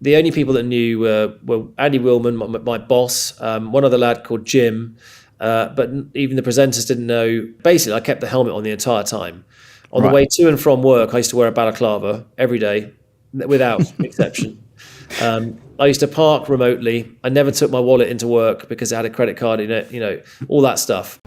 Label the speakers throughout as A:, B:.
A: the only people that knew were Andy Willman, my boss, one other lad called Jim, but even the presenters didn't know. Basically, I kept the helmet on the entire time. On the way to and from work, I used to wear a balaclava every day, without exception. I used to park remotely. I never took my wallet into work because it had a credit card in it, all that stuff.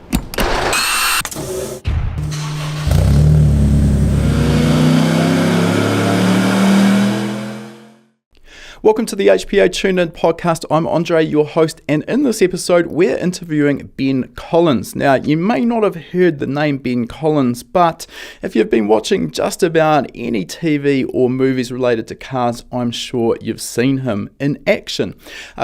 B: Welcome to the HPA Tuned In podcast. I'm Andre, your host, and in this episode, we're interviewing Ben Collins. Now, you may not have heard the name Ben Collins, but if you've been watching just about any TV or movies related to cars, I'm sure you've seen him in action.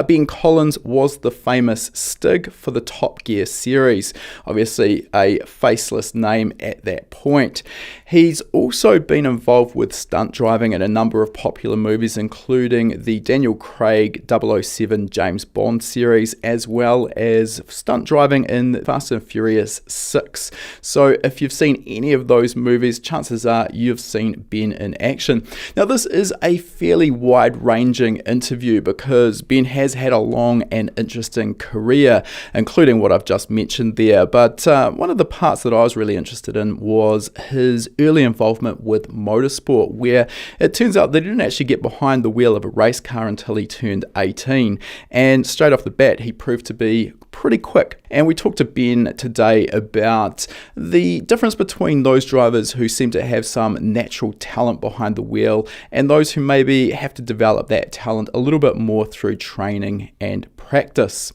B: Ben Collins was the famous Stig for the Top Gear series, obviously a faceless name at that point. He's also been involved with stunt driving in a number of popular movies, including the Daniel Craig 007 James Bond series, as well as stunt driving in Fast and Furious 6. So if you've seen any of those movies, chances are you've seen Ben in action. Now, this is a fairly wide-ranging interview because Ben has had a long and interesting career, including what I've just mentioned there. But one of the parts that I was really interested in was his early involvement with motorsport, where it turns out that he didn't actually get behind the wheel of a race car until he turned 18, and straight off the bat he proved to be pretty quick. And we talked to Ben today about the difference between those drivers who seem to have some natural talent behind the wheel and those who maybe have to develop that talent a little bit more through training and practice.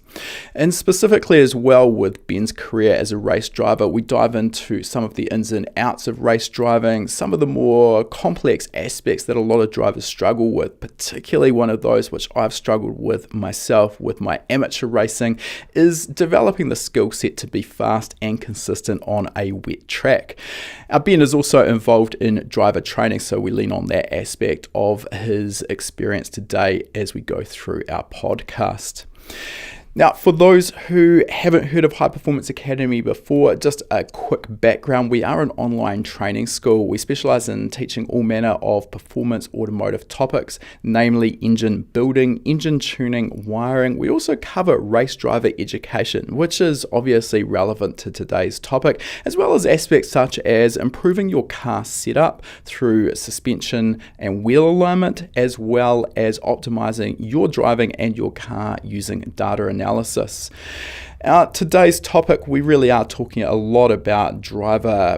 B: And specifically as well with Ben's career as a race driver, we dive into some of the ins and outs of race driving, some of the more complex aspects that a lot of drivers struggle with, particularly one of those which I've struggled with myself with my amateur racing, is developing the skill set to be fast and consistent on a wet track. Ben is also involved in driver training, so we lean on that aspect of his experience today as we go through our podcast. Now, for those who haven't heard of High Performance Academy before, just a quick background. We are an online training school. We specialize in teaching all manner of performance automotive topics, namely engine building, engine tuning, wiring. We also cover race driver education, which is obviously relevant to today's topic, as well as aspects such as improving your car setup through suspension and wheel alignment, as well as optimizing your driving and your car using data analysis. Today's topic, we really are talking a lot about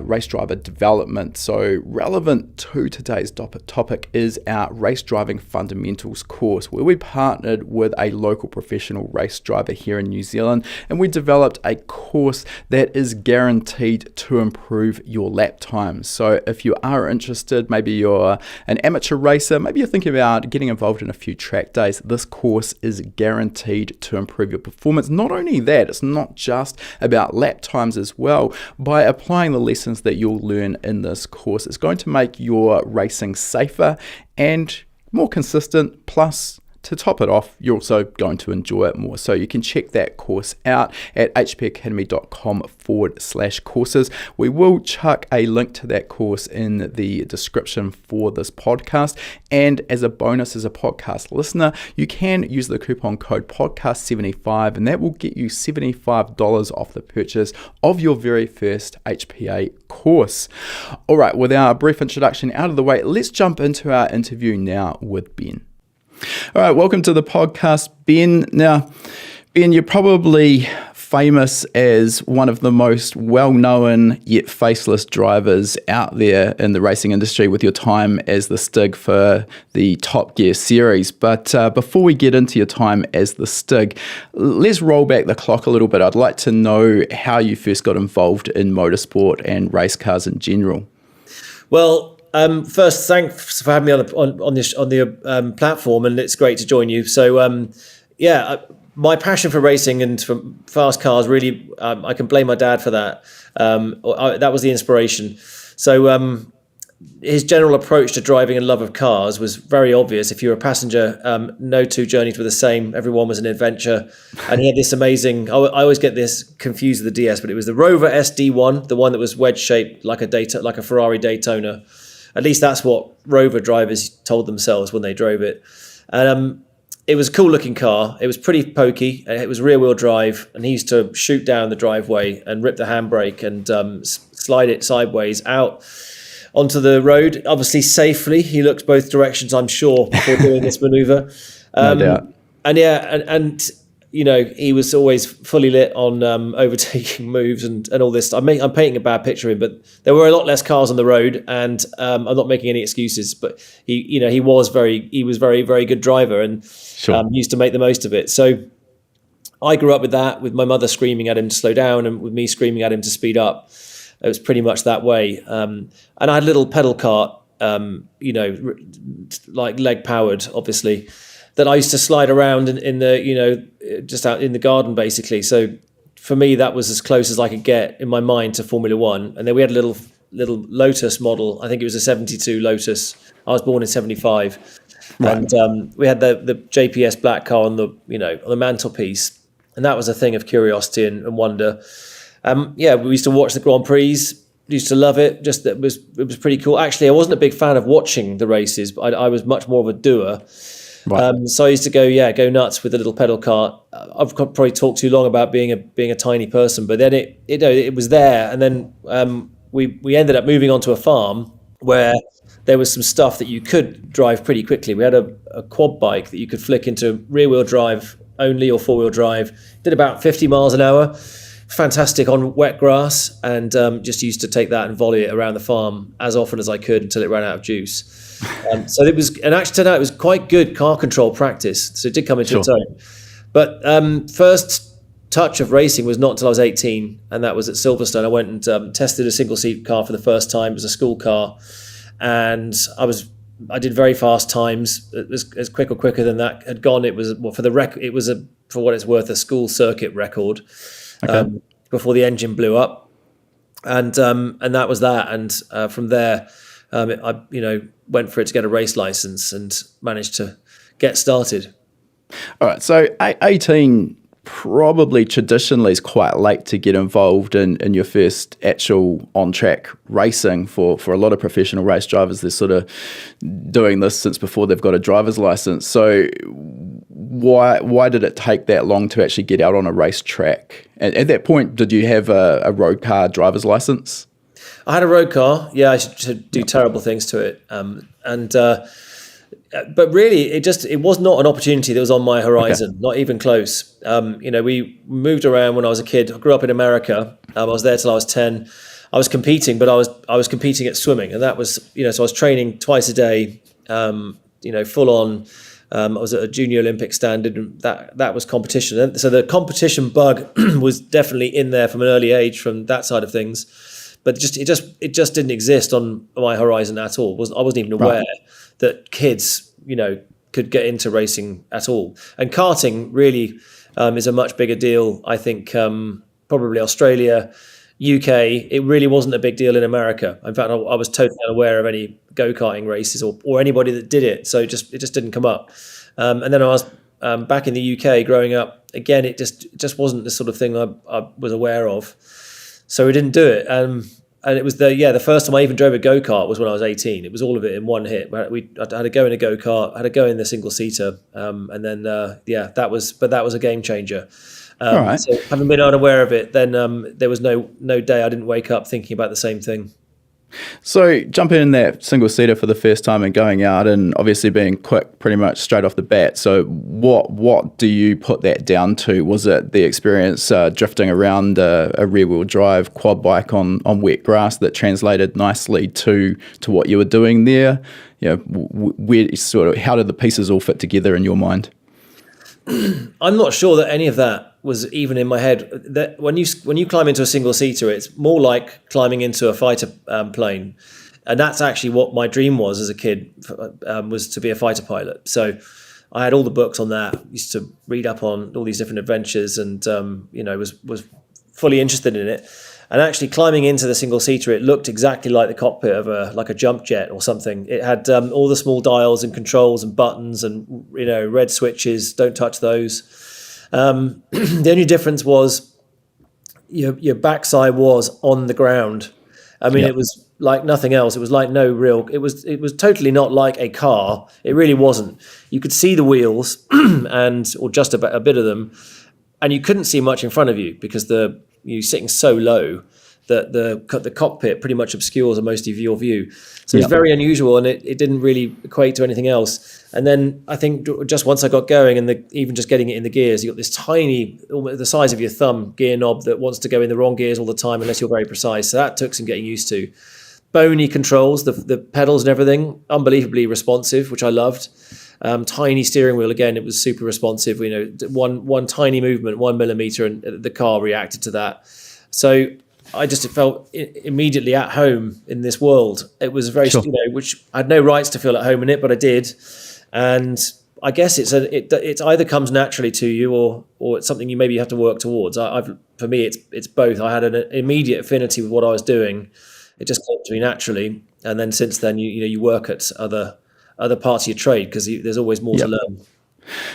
B: race driver development. So relevant to today's topic is our Race Driving Fundamentals course, where we partnered with a local professional race driver here in New Zealand, and we developed a course that is guaranteed to improve your lap times. So if you are interested, maybe you're an amateur racer, maybe you're thinking about getting involved in a few track days, this course is guaranteed to improve your performance. Not only that, it's not just about lap times as well. By applying the lessons that you'll learn in this course, it's going to make your racing safer and more consistent, plus to top it off, you're also going to enjoy it more. So you can check that course out at hpacademy.com/courses. We will chuck a link to that course in the description for this podcast. And as a bonus, as a podcast listener, you can use the coupon code podcast75, and that will get you $75 off the purchase of your very first HPA course. All right, with our brief introduction out of the way, let's jump into our interview now with Ben. All right, welcome to the podcast, Ben. Now, Ben, you're probably famous as one of the most well-known yet faceless drivers out there in the racing industry with your time as the Stig for the Top Gear series. But before we get into your time as the Stig, let's roll back the clock a little bit. I'd like to know how you first got involved in motorsport and race cars in general.
A: Well, first, thanks for having me on the platform, and it's great to join you. So, my passion for racing and for fast cars really, I can blame my dad for that. That was the inspiration. So, his general approach to driving and love of cars was very obvious. If you're a passenger, no two journeys were the same. Everyone was an adventure. And he had this amazing, I always get this confused with the DS, but it was the Rover SD1, the one that was wedge-shaped like a Ferrari Daytona. At least that's what Rover drivers told themselves when they drove it. And it was a cool looking car. It was pretty pokey. It was rear wheel drive, and he used to shoot down the driveway and rip the handbrake and slide it sideways out onto the road, obviously safely. He looked both directions, I'm sure, before doing this maneuver.
B: No doubt.
A: And you know, he was always fully lit on overtaking moves and all this. I'm painting a bad picture of him, but there were a lot less cars on the road, and I'm not making any excuses. But he was very, very good driver, and
B: Sure.
A: used to make the most of it. So I grew up with that, with my mother screaming at him to slow down, and with me screaming at him to speed up. It was pretty much that way. And I had a little pedal cart, like leg powered, obviously, that I used to slide around in the, just out in the garden, basically. So for me, that was as close as I could get in my mind to Formula One. And then we had a little Lotus model. I think it was a 72 Lotus. I was born in 75. Right. And we had the JPS black car on on the mantelpiece. And that was a thing of curiosity and wonder. We used to watch the Grand Prix. Used to love it. Just it was pretty cool. Actually, I wasn't a big fan of watching the races, but I was much more of a doer. Right. So I used to go nuts with the little pedal cart. I've probably talked too long about being a tiny person, but then it was there, and then we ended up moving onto a farm where there was some stuff that you could drive pretty quickly. We had a quad bike that you could flick into rear wheel drive only or 4-wheel drive. Did about 50 miles an hour. Fantastic on wet grass, and just used to take that and volley it around the farm as often as I could until it ran out of juice. So it was, and actually turned out it was quite good car control practice. So it did come into its own. But first touch of racing was not until I was 18, and that was at Silverstone. I went and tested a single seat car for the first time. It was a school car, and I did very fast times. It was as quicker than that had gone. It was for the record. It was for what it's worth, a school circuit record. Okay. Before the engine blew up, and that was that. And from there, I went for it to get a race license and managed to get started.
B: All right, so 18 probably traditionally is quite late to get involved in your first actual on-track racing. For a lot of professional race drivers, they're sort of doing this since before they've got a driver's license. So why did it take that long to actually get out on a race track? And at that point, did you have a road car driver's license?
A: I had a road car. Yeah, I should do terrible things to it. But really, it was not an opportunity that was on my horizon, not even close. We moved around when I was a kid. I grew up in America. I was there till I was 10. I was competing, but I was competing at swimming, and that was, so I was training twice a day, full on. I was at a junior Olympic standard, and that was competition. And so the competition bug was definitely in there from an early age, from that side of things. But it just didn't exist on my horizon at all. I wasn't even aware that kids, could get into racing at all. And karting really is a much bigger deal. I think probably Australia, UK. It really wasn't a big deal in America. In fact, I was totally unaware of any go-karting races or anybody that did it. So it just didn't come up. And then I was back in the UK growing up. Again, it just wasn't the sort of thing I was aware of. So we didn't do it. And it was the first time I even drove a go-kart was when I was 18. It was all of it in one hit. I had to go in a go-kart, I had to go in the single-seater, and then that was a game changer. All right. So having been unaware of it, then there was no day I didn't wake up thinking about the same thing.
B: So jumping in that single seater for the first time and going out, and obviously being quick pretty much straight off the bat. So what do you put that down to? Was it the experience drifting around a rear wheel drive quad bike on wet grass that translated nicely to what you were doing there? How did the pieces all fit together in your mind?
A: I'm not sure that any of that was even in my head. That when you climb into a single seater, it's more like climbing into a fighter plane, and that's actually what my dream was as a kid, was to be a fighter pilot. So I had all the books on that. Used to read up on all these different adventures, and was fully interested in it. And actually climbing into the single seater, it looked exactly like the cockpit of a jump jet or something. It had all the small dials and controls and buttons and red switches. Don't touch those. The only difference was your backside was on the ground. I mean, It was like nothing else. It was like no real. It was totally not like a car. It really wasn't. You could see the wheels or just a bit of them, and you couldn't see much in front of you because you're sitting so low that the cockpit pretty much obscures most of your view. So it's very unusual, and it didn't really equate to anything else. And then I think just once I got going, and even just getting it in the gears, you got this tiny, almost the size of your thumb gear knob that wants to go in the wrong gears all the time unless you're very precise. So that took some getting used to. Bony controls, the pedals and everything, unbelievably responsive, which I loved. Tiny steering wheel, again, it was super responsive. One tiny movement, 1 millimeter, and the car reacted to that. So I just felt immediately at home in this world. It was very, which I had no rights to feel at home in it, but I did. And I guess it either comes naturally to you or it's something you maybe have to work towards. For me, it's both. I had an immediate affinity with what I was doing. It just came to me naturally, and then since then, you work at other parts of your trade because there's always more to learn.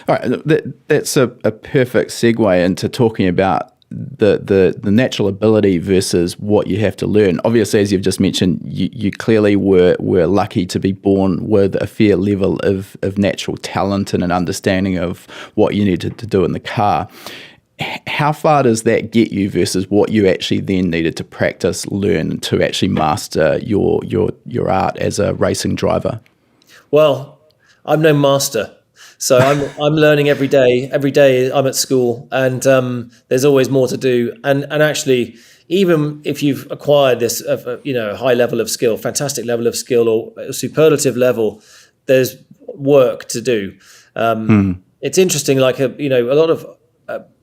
B: All right, that's a perfect segue into talking about the natural ability versus what you have to learn. Obviously, as you've just mentioned, you clearly were lucky to be born with a fair level of natural talent and an understanding of what you needed to do in the car. How far does that get you versus what you actually then needed to practice, learn to actually master your art as a racing driver?
A: Well, I'm no master, so I'm learning every day. Every day I'm at school, and there's always more to do. And actually, even if you've acquired this, high level of skill, fantastic level of skill, or a superlative level, there's work to do. It's interesting, like a lot of.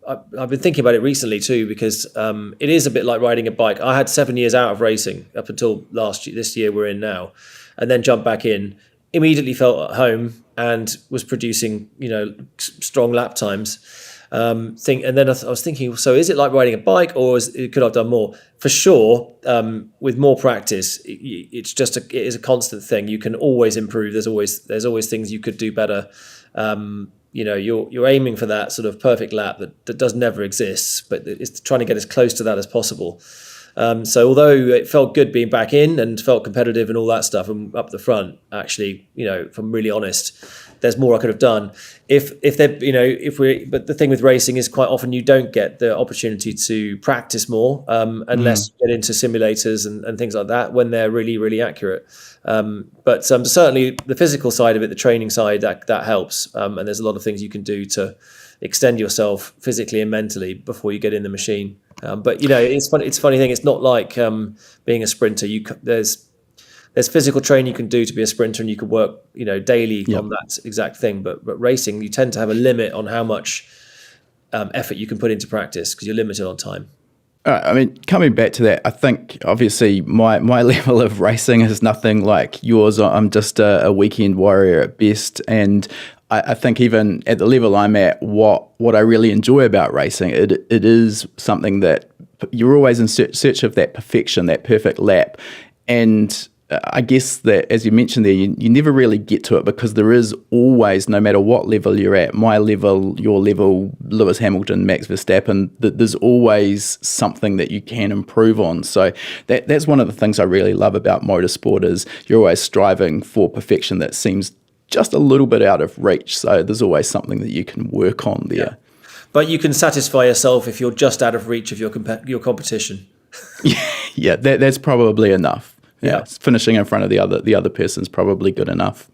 A: I've been thinking about it recently too, because it is a bit like riding a bike. I had 7 years out of racing up until this year we're in now, and then jumped back in. Immediately felt at home and was producing, strong lap times. And then I was thinking, so is it like riding a bike, or could I have done more? For sure, with more practice, it is a constant thing. You can always improve. There's always things you could do better. You're aiming for that sort of perfect lap that does never exist, but it's trying to get as close to that as possible. So although it felt good being back in and felt competitive and all that stuff and up the front, actually, if I'm really honest, there's more I could have done. But the thing with racing is quite often you don't get the opportunity to practice more unless you get into simulators and things like that when they're really, really accurate. But certainly the physical side of it, the training side, that helps. And there's a lot of things you can do to extend yourself physically and mentally before you get in the machine. But it's funny. It's a funny thing. It's not like being a sprinter. There's physical training you can do to be a sprinter, and you can work daily on that exact thing. But racing, you tend to have a limit on how much effort you can put into practice because you're limited on time.
B: I mean, coming back to that, I think obviously my level of racing is nothing like yours. I'm just a weekend warrior at best, and I think even at the level I'm at, what I really enjoy about racing, it is something that you're always in search of that perfection, that perfect lap. And I guess that, as you mentioned there, you never really get to it because there is always, no matter what level you're at, my level, your level, Lewis Hamilton, Max Verstappen, there's always something that you can improve on. So that's one of the things I really love about motorsport is you're always striving for perfection that seems just a little bit out of reach. So there's always something that you can work on there.
A: Yeah. But you can satisfy yourself if you're just out of reach of your competition.
B: Yeah, that's probably enough.
A: Yeah.
B: Finishing in front of the other person's probably good enough.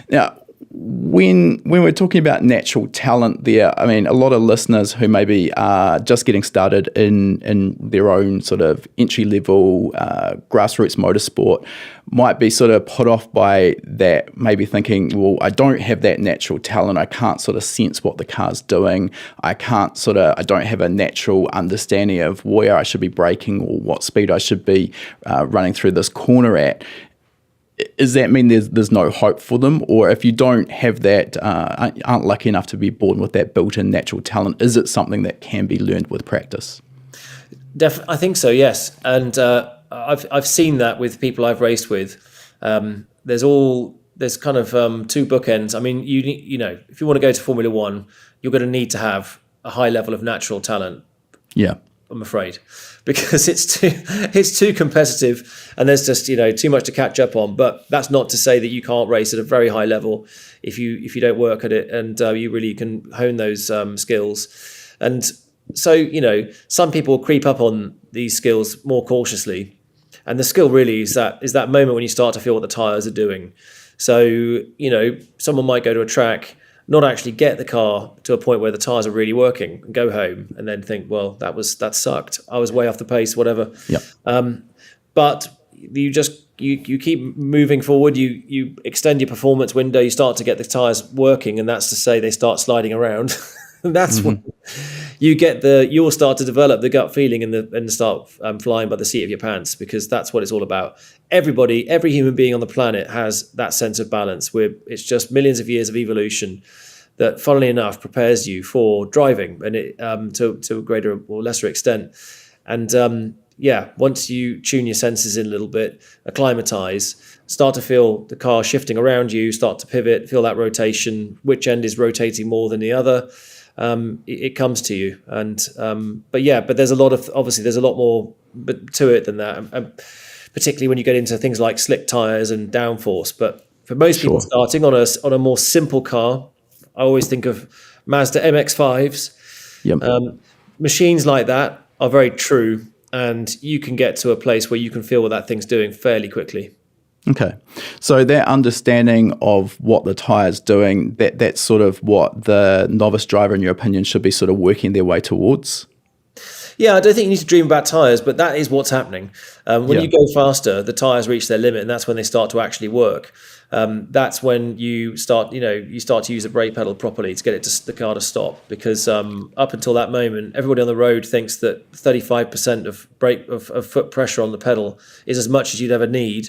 B: Now, when we're talking about natural talent there, I mean, a lot of listeners who maybe are just getting started in their own sort of entry-level grassroots motorsport might be sort of put off by that, maybe thinking, well, I don't have that natural talent. I can't sort of sense what the car's doing. I don't have a natural understanding of where I should be braking or what speed I should be running through this corner at. Does that mean there's no hope for them? Or if you don't have that, aren't lucky enough to be born with that built-in natural talent, is it something that can be learned with practice?
A: I think so, yes. And I've seen that with people I've raced with. There's kind of two bookends. I mean, if you want to go to Formula One, you're going to need to have a high level of natural talent.
B: Yeah.
A: I'm afraid, because it's too competitive, and there's just too much to catch up on. But that's not to say that you can't race at a very high level if you don't work at it, and you really can hone those skills. And so some people creep up on these skills more cautiously, and the skill really is that moment when you start to feel what the tires are doing. So someone might go to a track, not actually get the car to a point where the tires are really working, and go home and then think, well, that sucked. I was way off the pace, whatever.
B: Yeah.
A: But you keep moving forward. You extend your performance window. You start to get the tires working, and that's to say they start sliding around. And that's when you'll start to develop the gut feeling and start flying by the seat of your pants, because that's what it's all about. Every human being on the planet has that sense of balance, where it's just millions of years of evolution that, funnily enough, prepares you for driving, and it to a greater or lesser extent. And once you tune your senses in a little bit, acclimatize, start to feel the car shifting around you, start to pivot, feel that rotation, which end is rotating more than the other. It comes to you, but there's a lot more to it than that, and particularly when you get into things like slick tires and downforce. But for most people starting on a more simple car, I always think of Mazda MX-5s.
B: Yep.
A: Machines like that are very true, and you can get to a place where you can feel what that thing's doing fairly quickly.
B: Okay. So that understanding of what the tire's doing, that's sort of what the novice driver, in your opinion, should be sort of working their way towards?
A: Yeah, I don't think you need to dream about tyres, but that is what's happening. When you go faster, the tyres reach their limit, and that's when they start to actually work. That's when you start to use the brake pedal properly to get the car to stop. Because up until that moment, everybody on the road thinks that 35% of foot pressure on the pedal is as much as you'd ever need.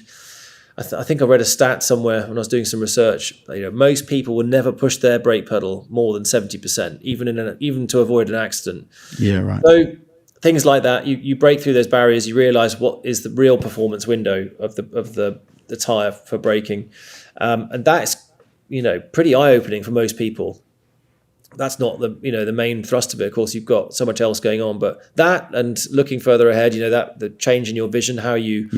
A: I think I read a stat somewhere when I was doing some research. Most people would never push their brake pedal more than 70%, even to avoid an accident.
B: Yeah, right.
A: So things like that, you break through those barriers. You realise what is the real performance window of the tyre for braking, and that's pretty eye opening for most people. That's not the main thrust of it. Of course, you've got so much else going on, but that and looking further ahead, that the change in your vision, how you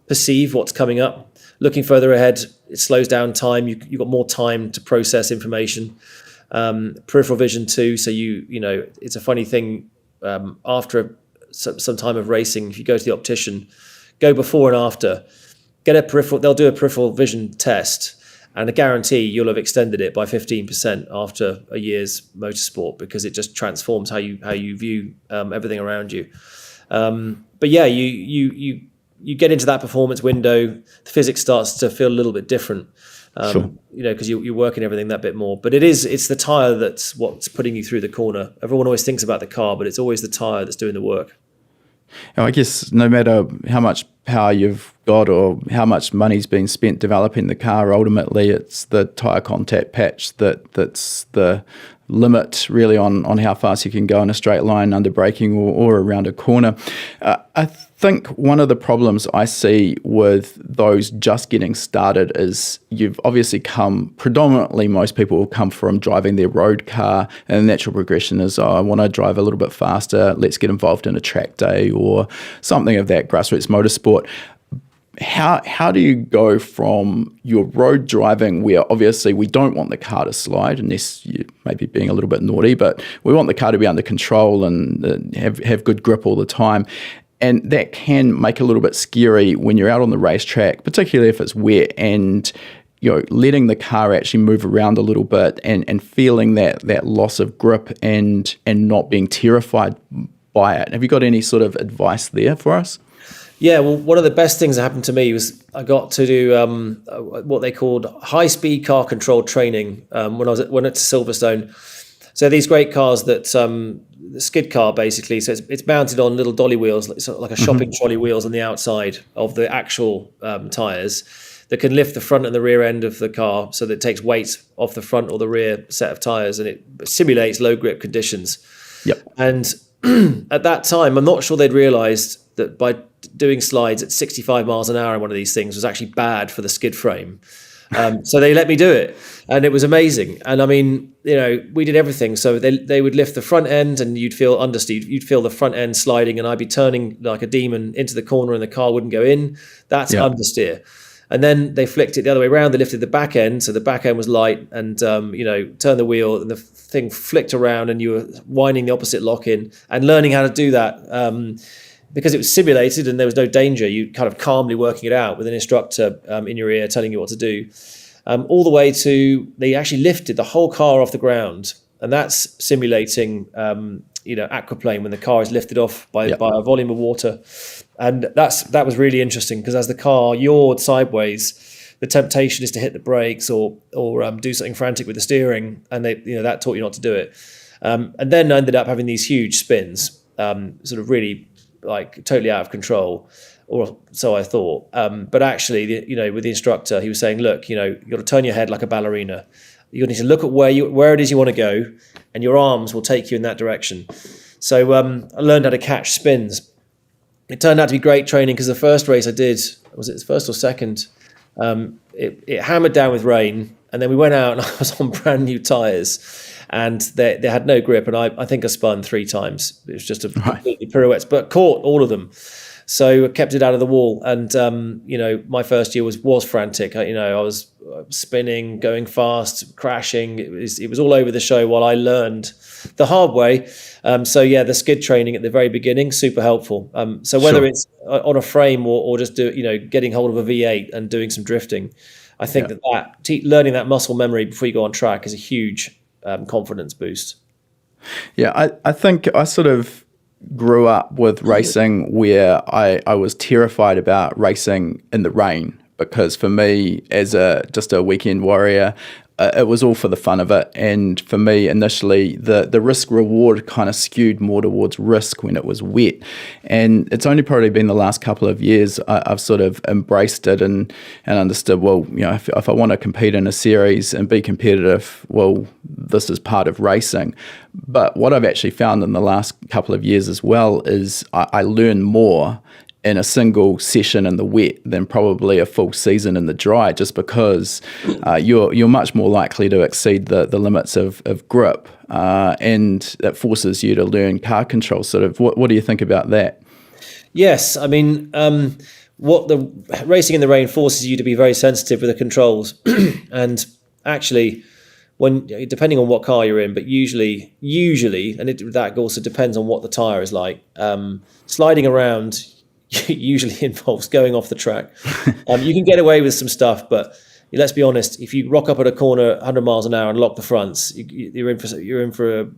A: perceive what's coming up. Looking further ahead, it slows down time. You've got more time to process information. Peripheral vision too. So it's a funny thing. After some time of racing, if you go to the optician, go before and after, they'll do a peripheral vision test, and I guarantee you'll have extended it by 15% after a year's motorsport, because it just transforms how you view everything around you. But yeah, you get into that performance window, the physics starts to feel a little bit different, because you're working everything that bit more. But it's the tyre that's what's putting you through the corner. Everyone always thinks about the car, but it's always the tyre that's doing the work.
B: I guess no matter how much power you've got or how much money's been spent developing the car, ultimately it's the tyre contact patch that's the limit really on how fast you can go in a straight line under braking or around a corner. I think one of the problems I see with those just getting started is you've obviously predominantly most people will come from driving their road car, and the natural progression is, I want to drive a little bit faster, let's get involved in a track day or something of that grassroots motorsport. How do you go from your road driving, where obviously we don't want the car to slide unless you maybe being a little bit naughty, but we want the car to be under control and have good grip all the time, and that can make it a little bit scary when you're out on the racetrack, particularly if it's wet, and letting the car actually move around a little bit and feeling that loss of grip and not being terrified by it. Have you got any sort of advice there for us?
A: Yeah, well, one of the best things that happened to me was I got to do what they called high-speed car control training when I went to Silverstone. So these great cars that the skid car basically. So it's mounted on little dolly wheels, like a shopping trolley wheels on the outside of the actual tyres, that can lift the front and the rear end of the car, so that it takes weight off the front or the rear set of tyres, and it simulates low grip conditions.
B: Yep.
A: And at that time, I'm not sure they'd realised that by doing slides at 65 miles an hour in one of these things was actually bad for the skid frame. So they let me do it, and it was amazing. And I mean, we did everything. So they would lift the front end, and you'd feel understeer. You'd feel the front end sliding, and I'd be turning like a demon into the corner, and the car wouldn't go in. That's understeer. And then they flicked it the other way around. They lifted the back end, so the back end was light, and turned the wheel, and the thing flicked around, and you were winding the opposite lock in and learning how to do that. Because it was simulated and there was no danger, you kind of calmly working it out with an instructor in your ear telling you what to do. All the way to, they actually lifted the whole car off the ground, and that's simulating aquaplane, when the car is lifted off by a volume of water. And that was really interesting, because as the car yawed sideways, the temptation is to hit the brakes or do something frantic with the steering, and that taught you not to do it. And then I ended up having these huge spins, sort of really like totally out of control, or so I thought. But actually, with the instructor, he was saying, look, you've got to turn your head like a ballerina. You need to look at where it is you want to go, and your arms will take you in that direction. So I learned how to catch spins. It turned out to be great training, because the first race I did, was it the first or second? It hammered down with rain, and then we went out and I was on brand new tyres, and they had no grip, and I think I spun 3 times. It was just a completely pirouettes, but caught all of them. So I kept it out of the wall, and my first year was frantic. I was spinning, going fast, crashing. It was all over the show while I learned the hard way. The skid training at the very beginning, super helpful. So whether it's on a frame or just getting hold of a V8 and doing some drifting, I think learning that muscle memory before you go on track is a huge confidence boost.
B: Yeah, I think I sort of grew up with racing where I was terrified about racing in the rain, because for me, as just a weekend warrior, it was all for the fun of it. And for me, initially, the risk reward kind of skewed more towards risk when it was wet. And it's only probably been the last couple of years I've sort of embraced it and understood, well, if I want to compete in a series and be competitive, well, this is part of racing. But what I've actually found in the last couple of years as well is I learn more in a single session in the wet than probably a full season in the dry, just because you're much more likely to exceed the limits of grip, and it forces you to learn car control. Sort of, what do you think about that?
A: Yes, I mean, what the racing in the rain forces you to be very sensitive with the controls, and actually, depending on what car you're in, but usually, and that also depends on what the tyre is like. Sliding around usually involves going off the track. You can get away with some stuff, but let's be honest, if you rock up at a corner 100 miles an hour and lock the fronts, you're in for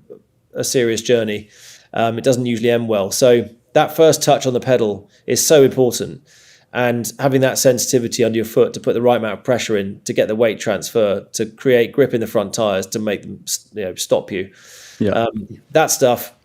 A: a serious journey. It doesn't usually end well. So that first touch on the pedal is so important, and having that sensitivity under your foot to put the right amount of pressure in to get the weight transfer, to create grip in the front tires, to make them stop you. That stuff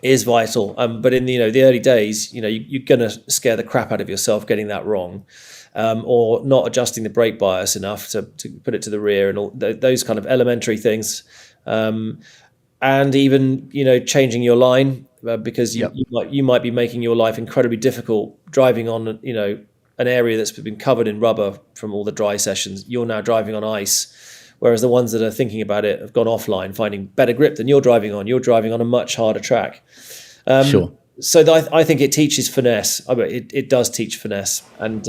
A: is vital. But in the early days, you're going to scare the crap out of yourself getting that wrong, or not adjusting the brake bias enough to put it to the rear, and all those kind of elementary things. And even changing your line, because you might be making your life incredibly difficult driving on an area that's been covered in rubber from all the dry sessions. You're now driving on ice. Whereas the ones that are thinking about it have gone offline, finding better grip than you're driving on. You're driving on a much harder track.
B: Sure.
A: So I think it teaches finesse. I mean, it does teach finesse, and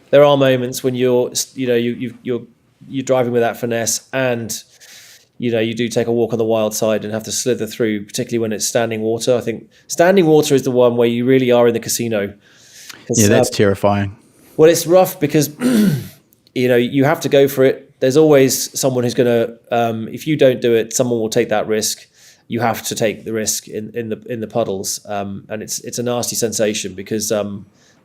A: there are moments when you're driving with that finesse, and you do take a walk on the wild side and have to slither through, particularly when it's standing water. I think standing water is the one where you really are in the casino.
B: Yeah, that's terrifying.
A: Well, it's rough because you have to go for it. There's always someone who's going to, if you don't do it, someone will take that risk. You have to take the risk in the puddles, and it's a nasty sensation, because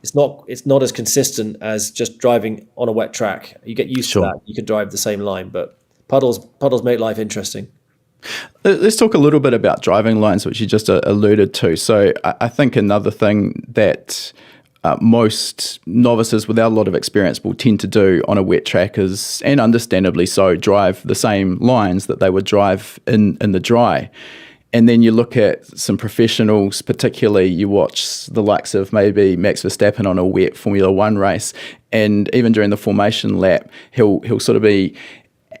A: it's not as consistent as just driving on a wet track. You get used to that. You can drive the same line, but puddles make life interesting.
B: Let's talk a little bit about driving lines, which you just alluded to. So I think another thing that most novices without a lot of experience will tend to do on a wet track is, and understandably so, drive the same lines that they would drive in the dry. And then you look at some professionals, particularly you watch the likes of maybe Max Verstappen on a wet Formula One race, and even during the formation lap, he'll sort of be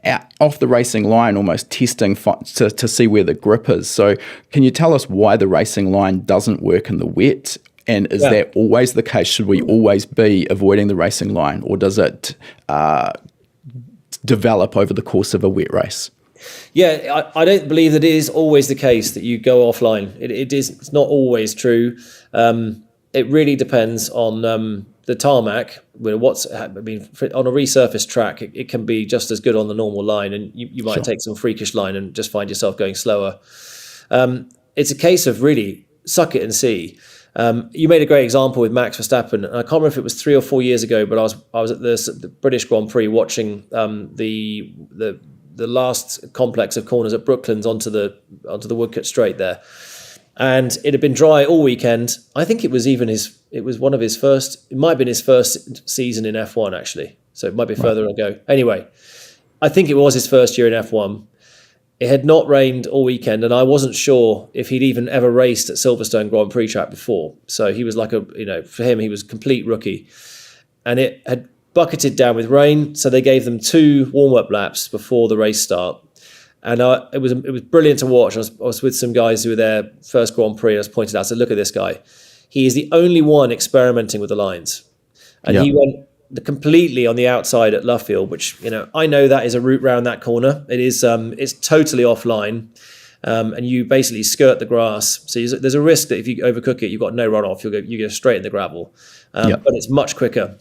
B: out off the racing line, almost testing to see where the grip is. So can you tell us why the racing line doesn't work in the wet? And is that always the case? Should we always be avoiding the racing line, or does it develop over the course of a wet race?
A: Yeah, I don't believe that it is always the case that you go offline. It's not always true. It really depends on the tarmac. On a resurfaced track, it can be just as good on the normal line, and you might take some freakish line and just find yourself going slower. It's a case of really suck it and see. You made a great example with Max Verstappen. I can't remember if it was 3 or 4 years ago, but I was at the British Grand Prix watching the last complex of corners at Brooklands onto the Woodcut Straight there, and it had been dry all weekend. I think it was one of his first. It might have been his first season in F1 actually, so it might be further ago. Anyway, I think it was his first year in F1. It had not rained all weekend, and I wasn't sure if he'd even ever raced at Silverstone Grand Prix track before. So he was like for him, he was a complete rookie. And it had bucketed down with rain, so they gave them 2 warm-up laps before the race start. And it was brilliant to watch. I was with some guys who were there first Grand Prix, and I was pointed out, I said, look at this guy. He is the only one experimenting with the lines. And he went completely on the outside at Luffield, which I know that is a route round that corner. It is it's totally offline, and you basically skirt the grass. So there's a risk that if you overcook it, you've got no runoff. You go straight in the gravel, but it's much quicker.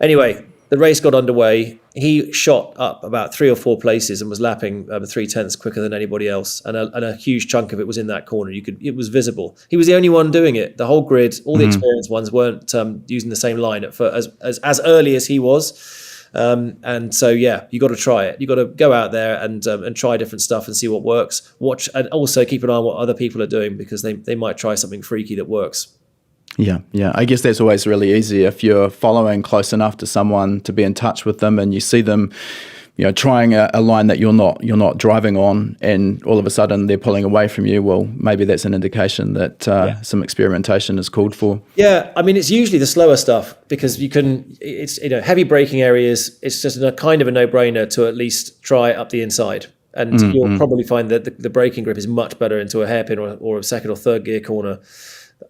A: Anyway, the race got underway. He shot up about 3 or 4 places and was lapping 0.3 quicker than anybody else, and a huge chunk of it was in that corner. It was visible. He was the only one doing it. The whole grid, all the experienced ones weren't using the same line as early as he was. And so you got to try it. You got to go out there and try different stuff and see what works. Watch, and also keep an eye on what other people are doing, because they might try something freaky that works.
B: Yeah. I guess that's always really easy if you're following close enough to someone to be in touch with them, and you see them, trying a line that you're not driving on, and all of a sudden they're pulling away from you. Well, maybe that's an indication that some experimentation is called for. Yeah,
A: I mean, it's usually the slower stuff, because it's heavy braking areas. It's just a kind of a no-brainer to at least try up the inside. And you'll probably find that the braking grip is much better into a hairpin or a second or third gear corner.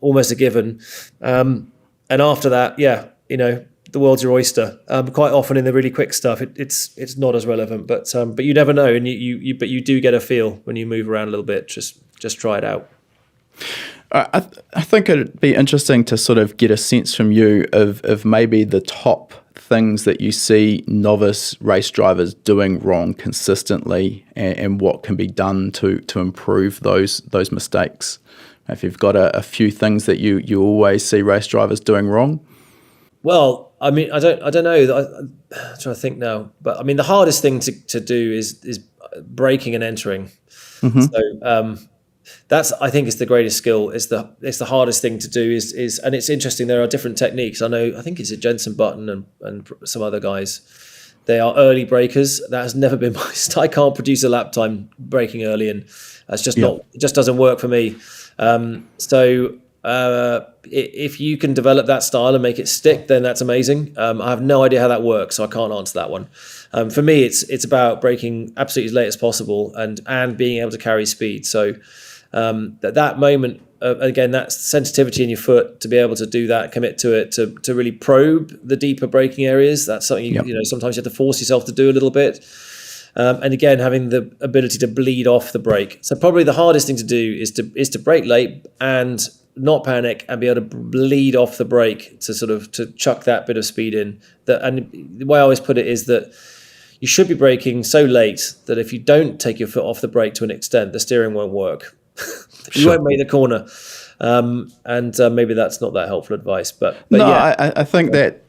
A: Almost a given. And after that, the world's your oyster. Quite often in the really quick stuff, it's not as relevant, but you never know, and you do get a feel when you move around a little bit. Just try it out.
B: I think it'd be interesting to sort of get a sense from you of maybe the top things that you see novice race drivers doing wrong consistently, and what can be done to improve those mistakes. If you've got a few things that you always see race drivers doing wrong.
A: Well, I mean, I don't know. I'm trying to think now, but I mean, the hardest thing to do is braking and entering. So that's, I think, is the greatest skill. It's the hardest thing to do. Is and it's interesting. There are different techniques. I think it's a Jensen Button and some other guys. They are early breakers. That has never been my style. I can't produce a lap time braking early, and that's just not. It just doesn't work for me. If you can develop that style and make it stick, then that's amazing. I have no idea how that works, so I can't answer that one. For me, it's about braking absolutely as late as possible and being able to carry speed. So that moment, again, that sensitivity in your foot to be able to do that, commit to it, to really probe the deeper braking areas. That's something sometimes you have to force yourself to do a little bit. And again, having the ability to bleed off the brake. So probably the hardest thing to do is to brake late and not panic and be able to bleed off the brake to chuck that bit of speed in. And the way I always put it is that you should be braking so late that if you don't take your foot off the brake to an extent, the steering won't work. You won't make the corner. And maybe that's not that helpful advice. But
B: no,
A: yeah.
B: I think that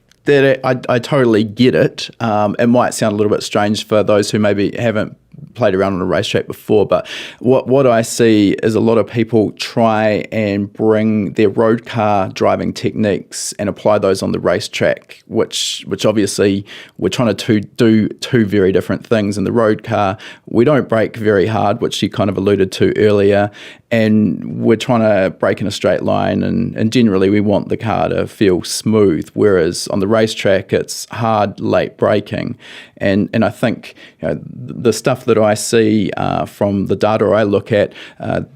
B: I totally get it. It might sound a little bit strange for those who maybe haven't played around on a racetrack before, but what I see is a lot of people try and bring their road car driving techniques and apply those on the racetrack, which obviously we're trying to do two very different things. In the road car, we don't brake very hard, which you kind of alluded to earlier, and we're trying to brake in a straight line, and generally we want the car to feel smooth, whereas on the racetrack it's hard, late braking. And I think the stuff that I see from the data I look at,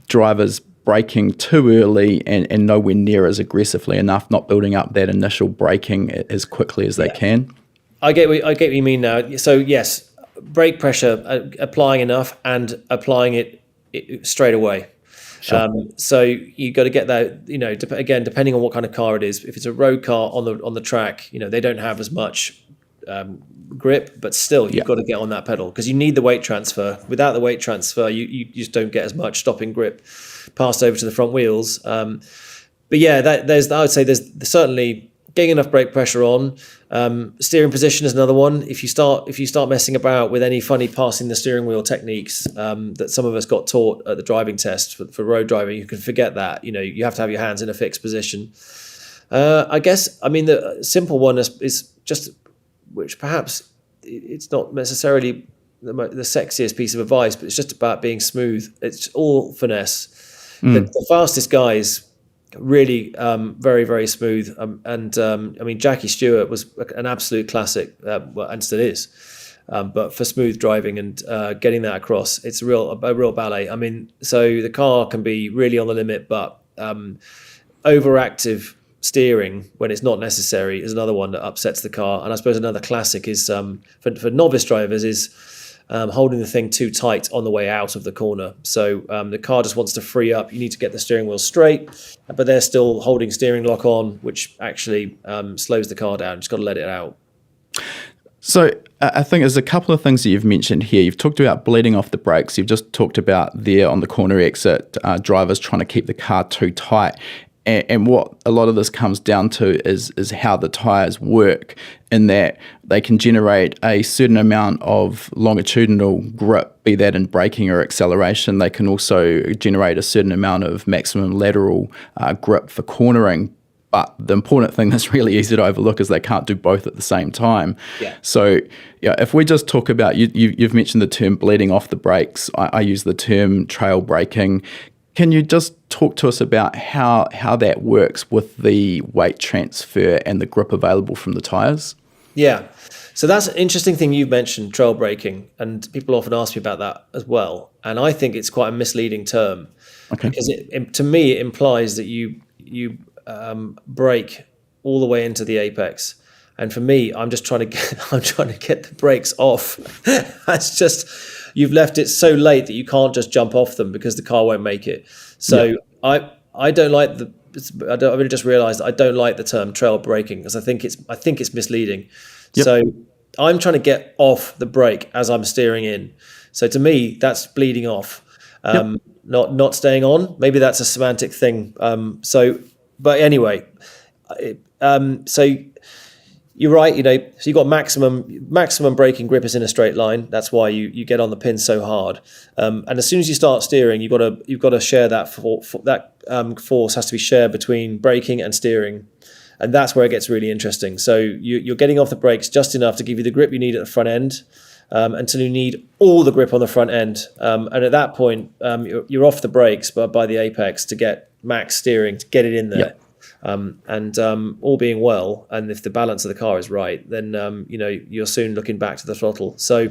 B: drivers braking too early and nowhere near as aggressively enough, not building up that initial braking as quickly as they can.
A: I get what you mean now. So yes, brake pressure, applying enough and applying it straight away.
B: Sure.
A: So you got to get that, again, depending on what kind of car it is. If it's a road car on the track, they don't have as much grip, but still you've got to get on that pedal because you need the weight transfer. Without the weight transfer, you just don't get as much stopping grip passed over to the front wheels. But yeah, I would say there's certainly getting enough brake pressure on. Steering position is another one. If you start messing about with any funny passing the steering wheel techniques that some of us got taught at the driving test for road driving, you can forget that. You have to have your hands in a fixed position. I guess, the simple one is just, which perhaps it's not necessarily the sexiest piece of advice, but it's just about being smooth. It's all finesse. The fastest guys really very, very smooth. Jackie Stewart was an absolute classic, and still is. But for smooth driving and getting that across, it's a real ballet. So the car can be really on the limit, but overactive steering when it's not necessary is another one that upsets the car. And I suppose another classic is for novice drivers is holding the thing too tight on the way out of the corner. So the car just wants to free up. You need to get the steering wheel straight, but they're still holding steering lock on, which actually slows the car down. Just got to let it out.
B: So I think there's a couple of things that you've mentioned here. You've talked about bleeding off the brakes. You've just talked about there on the corner exit, drivers trying to keep the car too tight. And what a lot of this comes down to is how the tyres work, in that they can generate a certain amount of longitudinal grip, be that in braking or acceleration. They can also generate a certain amount of maximum lateral grip for cornering. But the important thing that's really easy to overlook is they can't do both at the same time. Yeah. So if we just talk about, you've mentioned the term bleeding off the brakes. I use the term trail braking. Can you just talk to us about how that works with the weight transfer and the grip available from the tyres? Yeah.
A: So that's an interesting thing you've mentioned, trail braking, and people often ask me about that as well. And I think it's quite a misleading term because to me it implies that you brake all the way into the apex. And for me, I'm trying to get the brakes off. That's just, you've left it so late that you can't just jump off them because the car won't make it. So I don't like I really just realised I don't like the term trail braking because I think it's misleading. Yep. So I'm trying to get off the brake as I'm steering in. So to me, that's bleeding off, not staying on. Maybe that's a semantic thing. But anyway, so you're right. So you've got maximum braking grip is in a straight line. That's why you get on the pin so hard. And as soon as you start steering, you've got to share that force has to be shared between braking and steering, and that's where it gets really interesting. So you're getting off the brakes just enough to give you the grip you need at the front end, until you need all the grip on the front end. And at that point, you're off the brakes by the apex to get max steering to get it in there. Yep. All being well, and if the balance of the car is right, then you're soon looking back to the throttle. So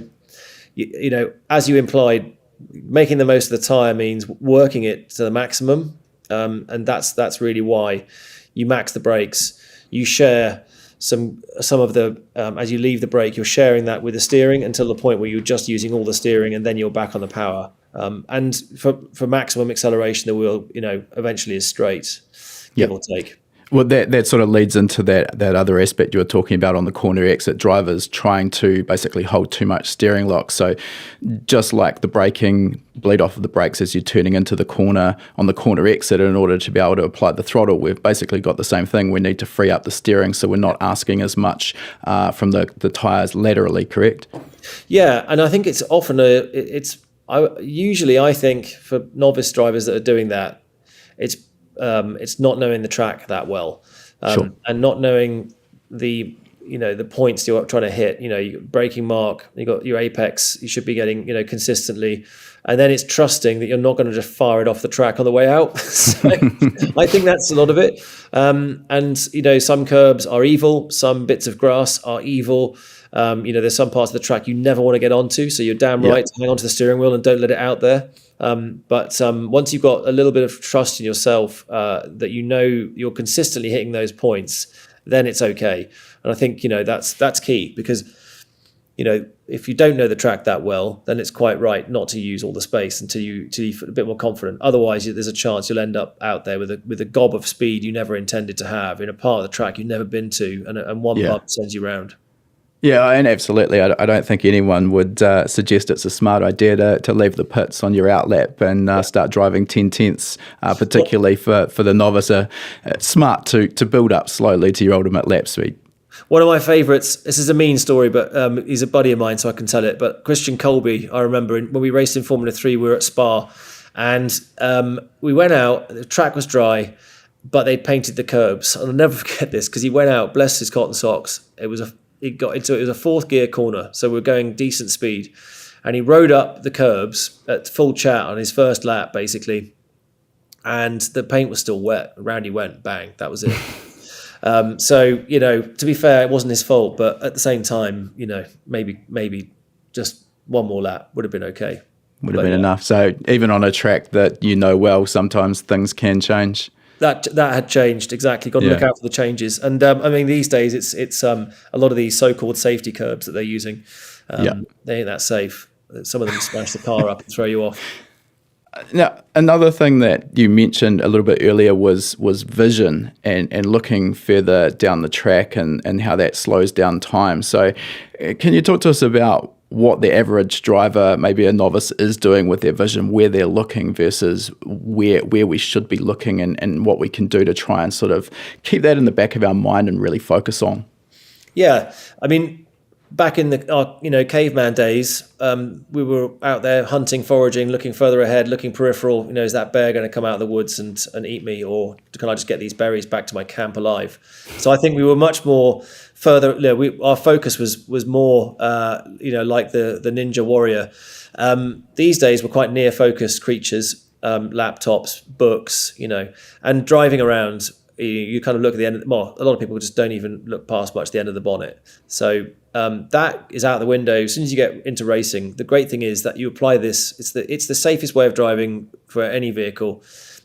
A: as you implied, making the most of the tyre means working it to the maximum, and that's really why you max the brakes. You share some of the as you leave the brake, you're sharing that with the steering until the point where you're just using all the steering, and then you're back on the power. And for maximum acceleration, the wheel eventually is straight, give or take.
B: Well, that sort of leads into that other aspect you were talking about on the corner exit, drivers trying to basically hold too much steering lock. So just like the braking, bleed off of the brakes as you're turning into the corner on the corner exit in order to be able to apply the throttle, we've basically got the same thing. We need to free up the steering so we're not asking as much from the tyres laterally, correct?
A: Yeah, and I think it's often I think for novice drivers that are doing that, it's not knowing the track that well,
B: Sure.
A: and not knowing the points you're trying to hit. Your braking mark, you got your apex, you should be getting consistently, and then it's trusting that you're not going to just fire it off the track on the way out. So I think that's a lot of it. And some curbs are evil, some bits of grass are evil. There's some parts of the track you never want to get onto, so you're damn right to hang onto the steering wheel and don't let it out there. But once you've got a little bit of trust in yourself, that you're consistently hitting those points, then it's okay. And I think that's key, because if you don't know the track that well, then it's quite right not to use all the space until you're a bit more confident. Otherwise, there's a chance you'll end up out there with a gob of speed you never intended to have in a part of the track you've never been to, and one bump sends you round.
B: Yeah, and absolutely. I don't think anyone would suggest it's a smart idea to leave the pits on your outlap and start driving 10 tenths, particularly for the novice. It's smart to build up slowly to your ultimate lap speed.
A: One of my favourites, this is a mean story, but he's a buddy of mine, so I can tell it. But Christian Colby, I remember when we raced in Formula 3, we were at Spa, and we went out, the track was dry, but they painted the curbs. And I'll never forget this, because he went out, bless his cotton socks. It was a fourth gear corner, so we're going decent speed, and he rode up the curbs at full chat on his first lap, basically, and the paint was still wet. Around he went, bang, that was it. So to be fair, it wasn't his fault, but at the same time, maybe just one more lap would have been okay.
B: Would have been enough. So even on a track that well, sometimes things can change.
A: That had changed, exactly. Got to look out for the changes. And these days it's a lot of these so-called safety curbs that they're using. They ain't that safe. Some of them smash the car up and throw you off.
B: Now, another thing that you mentioned a little bit earlier was vision and looking further down the track and how that slows down time. So can you talk to us about what the average driver, maybe a novice, is doing with their vision, where they're looking versus where we should be looking, and what we can do to try and sort of keep that in the back of our mind and really focus on? Yeah,
A: back in the caveman days, we were out there hunting, foraging, looking further ahead, looking peripheral. Is that bear going to come out of the woods and eat me, or can I just get these berries back to my camp alive? So I think we were much more further. Our focus was more like the ninja warrior. These days we're quite near focused creatures. Laptops, books, and driving around. You kind of look at the end. A lot of people just don't even look past much the end of the bonnet. So that is out the window as soon as you get into racing. The great thing is that you apply this. It's the safest way of driving for any vehicle.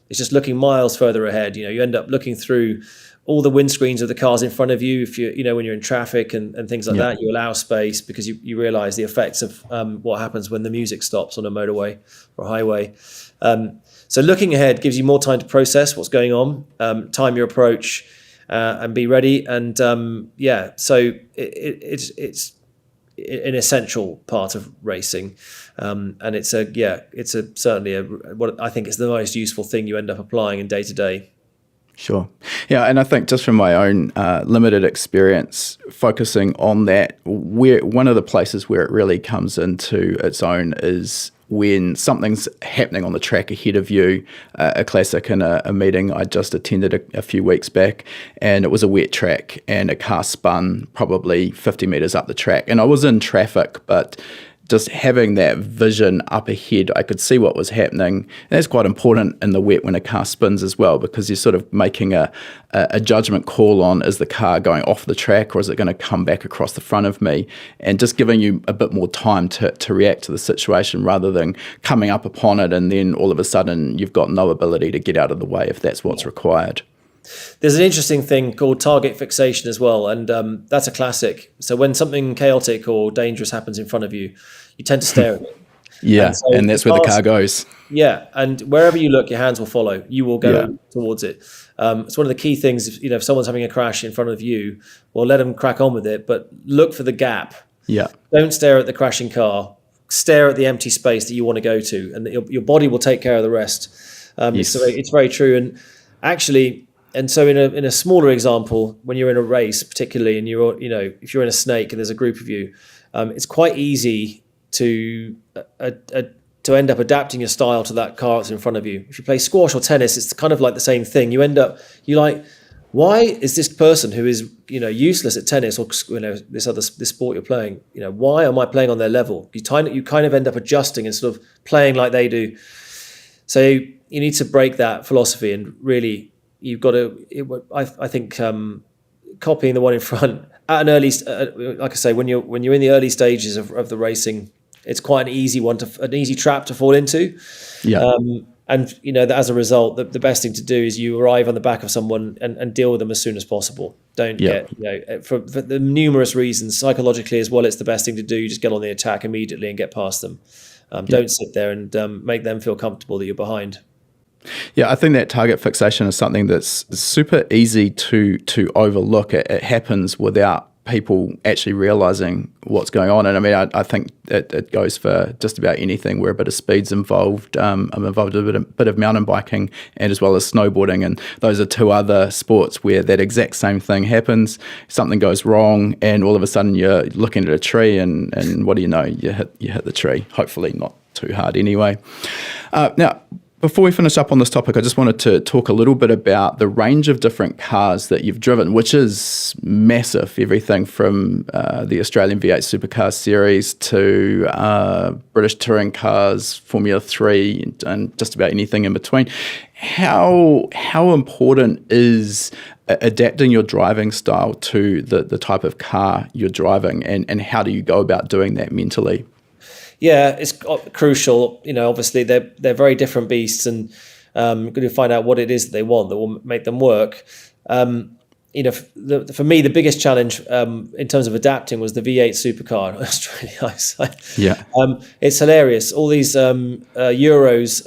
A: It's just looking miles further ahead. You end up looking through all the windscreens of the cars in front of you. If when you're in traffic and things like that, you allow space because you realise the effects of what happens when the music stops on a motorway or a highway. So looking ahead gives you more time to process what's going on, time your approach, and be ready. And so it's an essential part of racing, and it's certainly what I think is the most useful thing you end up applying in day to day.
B: Sure. Yeah, and I think just from my own limited experience focusing on that, one of the places where it really comes into its own is when something's happening on the track ahead of you. A classic in a meeting I just attended a few weeks back, and it was a wet track and a car spun probably 50 metres up the track, and I was in traffic, but just having that vision up ahead, I could see what was happening. And that's quite important in the wet when a car spins as well, because you're sort of making a judgment call on, is the car going off the track or is it going to come back across the front of me? And just giving you a bit more time to react to the situation rather than coming up upon it and then all of a sudden you've got no ability to get out of the way if that's what's required.
A: There's an interesting thing called target fixation as well, and that's a classic. So when something chaotic or dangerous happens in front of you, you tend to stare at it.
B: Yeah,
A: And so
B: and that's where the car goes.
A: yeah, and wherever you look, your hands will follow. You will go
B: Yeah.
A: towards it. It's one of the key things. If someone's having a crash in front of you, well, let them crack on with it, but look for the gap.
B: Yeah.
A: Don't stare at the crashing car. Stare at the empty space that you want to go to, and your body will take care of the rest.
B: Yes.
A: It's very true. And actually, and so in a smaller example, when you're in a race, particularly, and if you're in a snake and there's a group of you, it's quite easy to end up adapting your style to that car that's in front of you. If you play squash or tennis, it's kind of like the same thing. You like, why is this person who is useless at tennis or this sport you're playing, why am I playing on their level? You kind of end up adjusting and sort of playing like they do. So you need to break that philosophy, and really you've got to. I think copying the one in front at an early, like I say, when you're in the early stages of the racing, it's quite an easy trap to fall into.
B: Yeah.
A: And that as a result, the best thing to do is you arrive on the back of someone and deal with them as soon as possible. Don't get, for the numerous reasons, psychologically as well, it's the best thing to do. You just get on the attack immediately and get past them. Don't sit there and make them feel comfortable that you're behind.
B: Yeah, I think that target fixation is something that's super easy to overlook. It happens without people actually realizing what's going on. And I mean, I think it goes for just about anything where a bit of speed's involved. I'm involved in a bit of mountain biking and as well as snowboarding. And those are two other sports where that exact same thing happens. Something goes wrong and all of a sudden you're looking at a tree and what do you know? You hit the tree, hopefully not too hard anyway. Now, before we finish up on this topic, I just wanted to talk a little bit about the range of different cars that you've driven, which is massive. Everything from the Australian V8 Supercar Series to British touring cars, Formula 3, and just about anything in between. How important is adapting your driving style to the type of car you're driving, and how do you go about doing that mentally?
A: Yeah, it's crucial. Obviously they're very different beasts, and going to find out what it is that they want that will make them work. For me, the biggest challenge in terms of adapting was the V8 Supercar in Australia.
B: Yeah,
A: it's hilarious. All these Euros,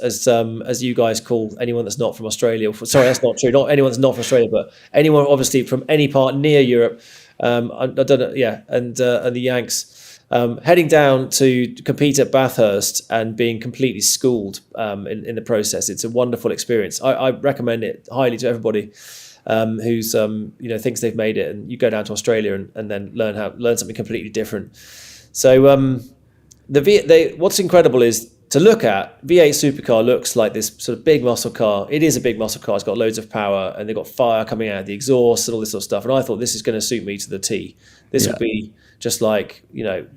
A: as you guys call anyone that's not from Australia. Sorry, that's not true. Not anyone that's not from Australia, but anyone obviously from any part near Europe. I don't know. Yeah, and the Yanks. Heading down to compete at Bathurst and being completely schooled in the process. It's a wonderful experience. I recommend it highly to everybody who's thinks they've made it. And you go down to Australia and then learn something completely different. So what's incredible is to look at. V8 Supercar looks like this sort of big muscle car. It is a big muscle car. It's got loads of power and they've got fire coming out of the exhaust and all this sort of stuff. And I thought this is going to suit me to the T. This will be just like,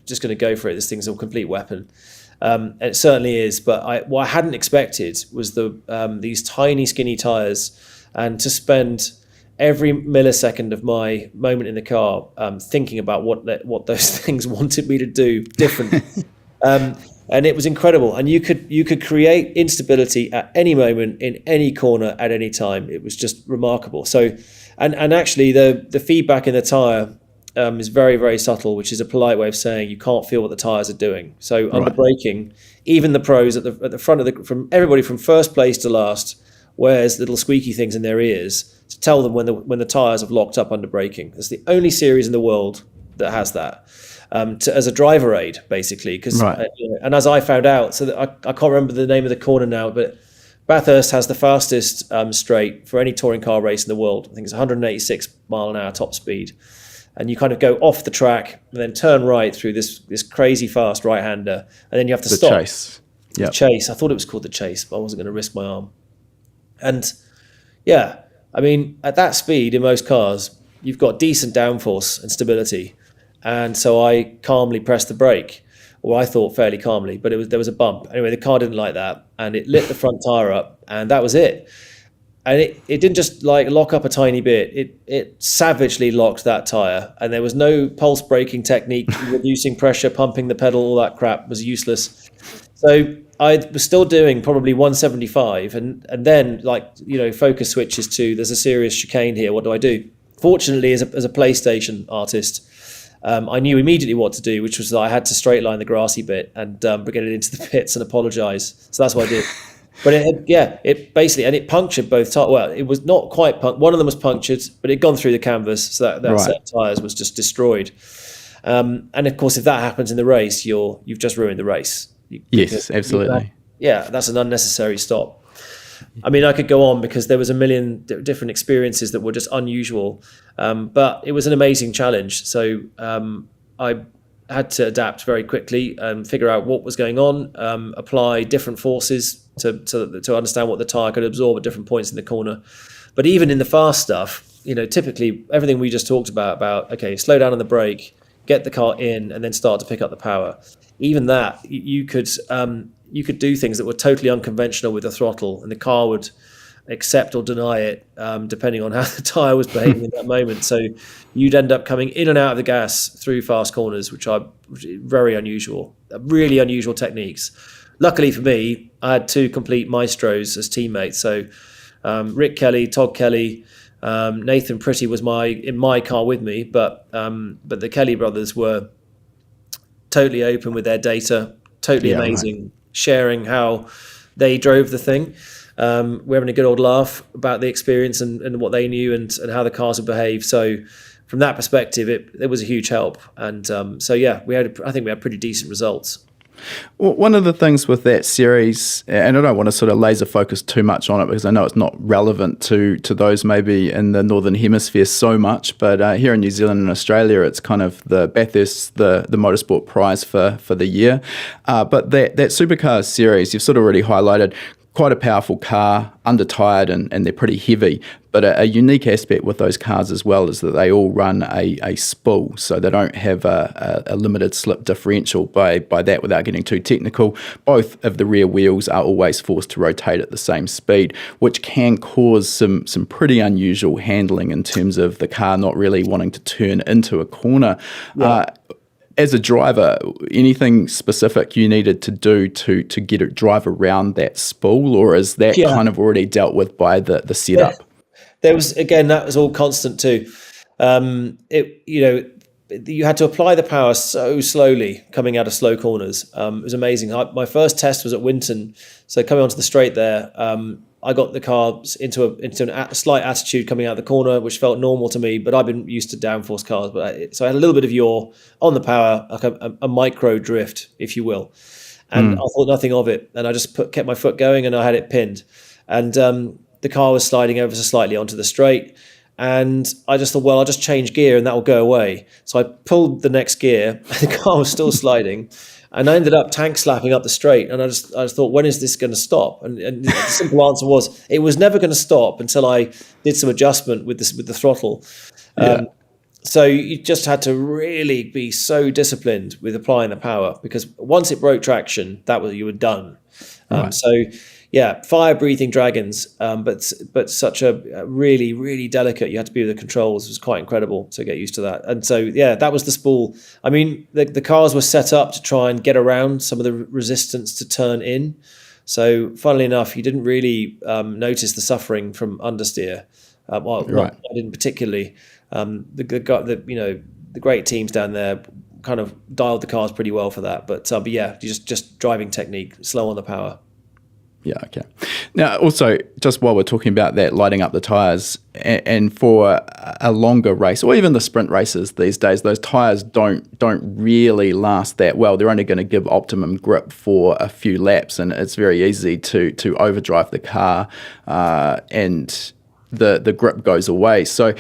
A: just going to go for it. This thing's a complete weapon. And it certainly is. But what I hadn't expected was these tiny, skinny tyres, and to spend every millisecond of my moment in the car thinking about what those things wanted me to do different. And it was incredible. And you could create instability at any moment, in any corner, at any time. It was just remarkable. So, and actually the feedback in the tyre is very, very subtle, which is a polite way of saying you can't feel what the tyres are doing. So under braking, even the pros at the front from everybody from first place to last wears little squeaky things in their ears to tell them when the tyres have locked up under braking. It's the only series in the world that has that. As a driver aid, basically, because and as I found out, so that I can't remember the name of the corner now, but Bathurst has the fastest straight for any touring car race in the world. I think it's 186 mile an hour top speed, and you kind of go off the track and then turn right through this crazy fast right-hander, and then you have to stop.
B: Chase.
A: The chase. I thought it was called the chase, but I wasn't going to risk my arm. And yeah, I mean, at that speed in most cars, you've got decent downforce and stability. And so I calmly pressed the brake, or I thought fairly calmly, but there was a bump. Anyway, the car didn't like that, and it lit the front tyre up, and that was it. And it didn't just like lock up a tiny bit. It savagely locked that tyre, and there was no pulse braking technique, reducing pressure, pumping the pedal, all that crap was useless. So I was still doing probably 175, and then focus switches to there's a serious chicane here. What do I do? Fortunately, as a PlayStation artist, I knew immediately what to do, which was that I had to straight line the grassy bit and get it into the pits and apologise. So that's what I did. But it basically, and it punctured both tires. Well, it was not quite punctured. One of them was punctured, but it had gone through the canvas, so that set of tyres was just destroyed. And of course, if that happens in the race, you've just ruined the race.
B: Yes, absolutely.
A: That's an unnecessary stop. I mean, I could go on because there was a million different experiences that were just unusual, but it was an amazing challenge. So I had to adapt very quickly and figure out what was going on, apply different forces to understand what the tyre could absorb at different points in the corner. But even in the fast stuff, typically everything we just talked about, okay, slow down on the brake, get the car in, and then start to pick up the power. Even that, you could do things that were totally unconventional with the throttle, and the car would accept or deny it, depending on how the tyre was behaving in that moment. So you'd end up coming in and out of the gas through fast corners, which are very unusual, really unusual techniques. Luckily for me, I had two complete maestros as teammates. So Rick Kelly, Todd Kelly, Nathan Pretty was in my car with me, but the Kelly brothers were totally open with their data, totally amazing, sharing how they drove the thing. We're having a good old laugh about the experience and what they knew and how the cars would behave. So from that perspective, it was a huge help. And I think we had pretty decent results.
B: Well, one of the things with that series, and I don't want to sort of laser focus too much on it because I know it's not relevant to those maybe in the Northern Hemisphere so much, but here in New Zealand and Australia, it's kind of the Bathurst, the motorsport prize for the year. But that supercar series, you've sort of already highlighted, quite a powerful car, under-tired, and they're pretty heavy. But a unique aspect with those cars as well is that they all run a spool, so they don't have a limited slip differential. By that, without getting too technical, both of the rear wheels are always forced to rotate at the same speed, which can cause some pretty unusual handling in terms of the car not really wanting to turn into a corner. Yeah. As a driver, anything specific you needed to do to get it drive around that spool, or is that kind of already dealt with by the setup?
A: Yeah. There was, again, that was all constant too. You had to apply the power so slowly coming out of slow corners. It was amazing. My first test was at Winton, so coming onto the straight there, I got the car into a slight attitude coming out of the corner, which felt normal to me, but I've been used to downforce cars. So I had a little bit of yaw on the power, like a micro drift, if you will. And I thought nothing of it. And I just kept my foot going and I had it pinned. And the car was sliding ever so slightly onto the straight. And I just thought, well, I'll just change gear and that will go away. So I pulled the next gear and the car was still sliding. And I ended up tank slapping up the straight. And I just thought, when is this going to stop? And the simple answer was, it was never going to stop until I did some adjustment with the throttle. So you just had to really be so disciplined with applying the power, because once it broke traction, you were done. Right. Fire-breathing dragons, but such a really, really delicate. You had to be with the controls. It was quite incredible to get used to that. And so, that was the spool. I mean, the cars were set up to try and get around some of the resistance to turn in. So, funnily enough, you didn't really notice the suffering from understeer. I didn't particularly. The great teams down there kind of dialed the cars pretty well for that. But just driving technique, slow on the power.
B: Yeah, okay. Now, also, just while we're talking about that, lighting up the tyres, and for a longer race, or even the sprint races these days, those tyres don't really last that well. They're only going to give optimum grip for a few laps, and it's very easy to overdrive the car, and the grip goes away. So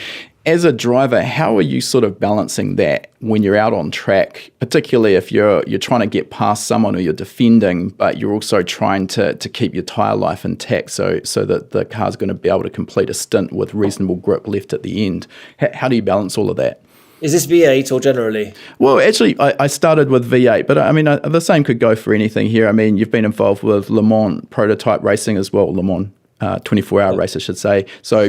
B: as a driver, how are you sort of balancing that when you're out on track, particularly if you're trying to get past someone or you're defending, but you're also trying to keep your tyre life intact so that the car's going to be able to complete a stint with reasonable grip left at the end? How do you balance all of that?
A: Is this V8 or generally?
B: Well, actually, I started with V8, but I mean, the same could go for anything here. I mean, you've been involved with Le Mans prototype racing as well, Le Mans. 24-hour race, I should say. So,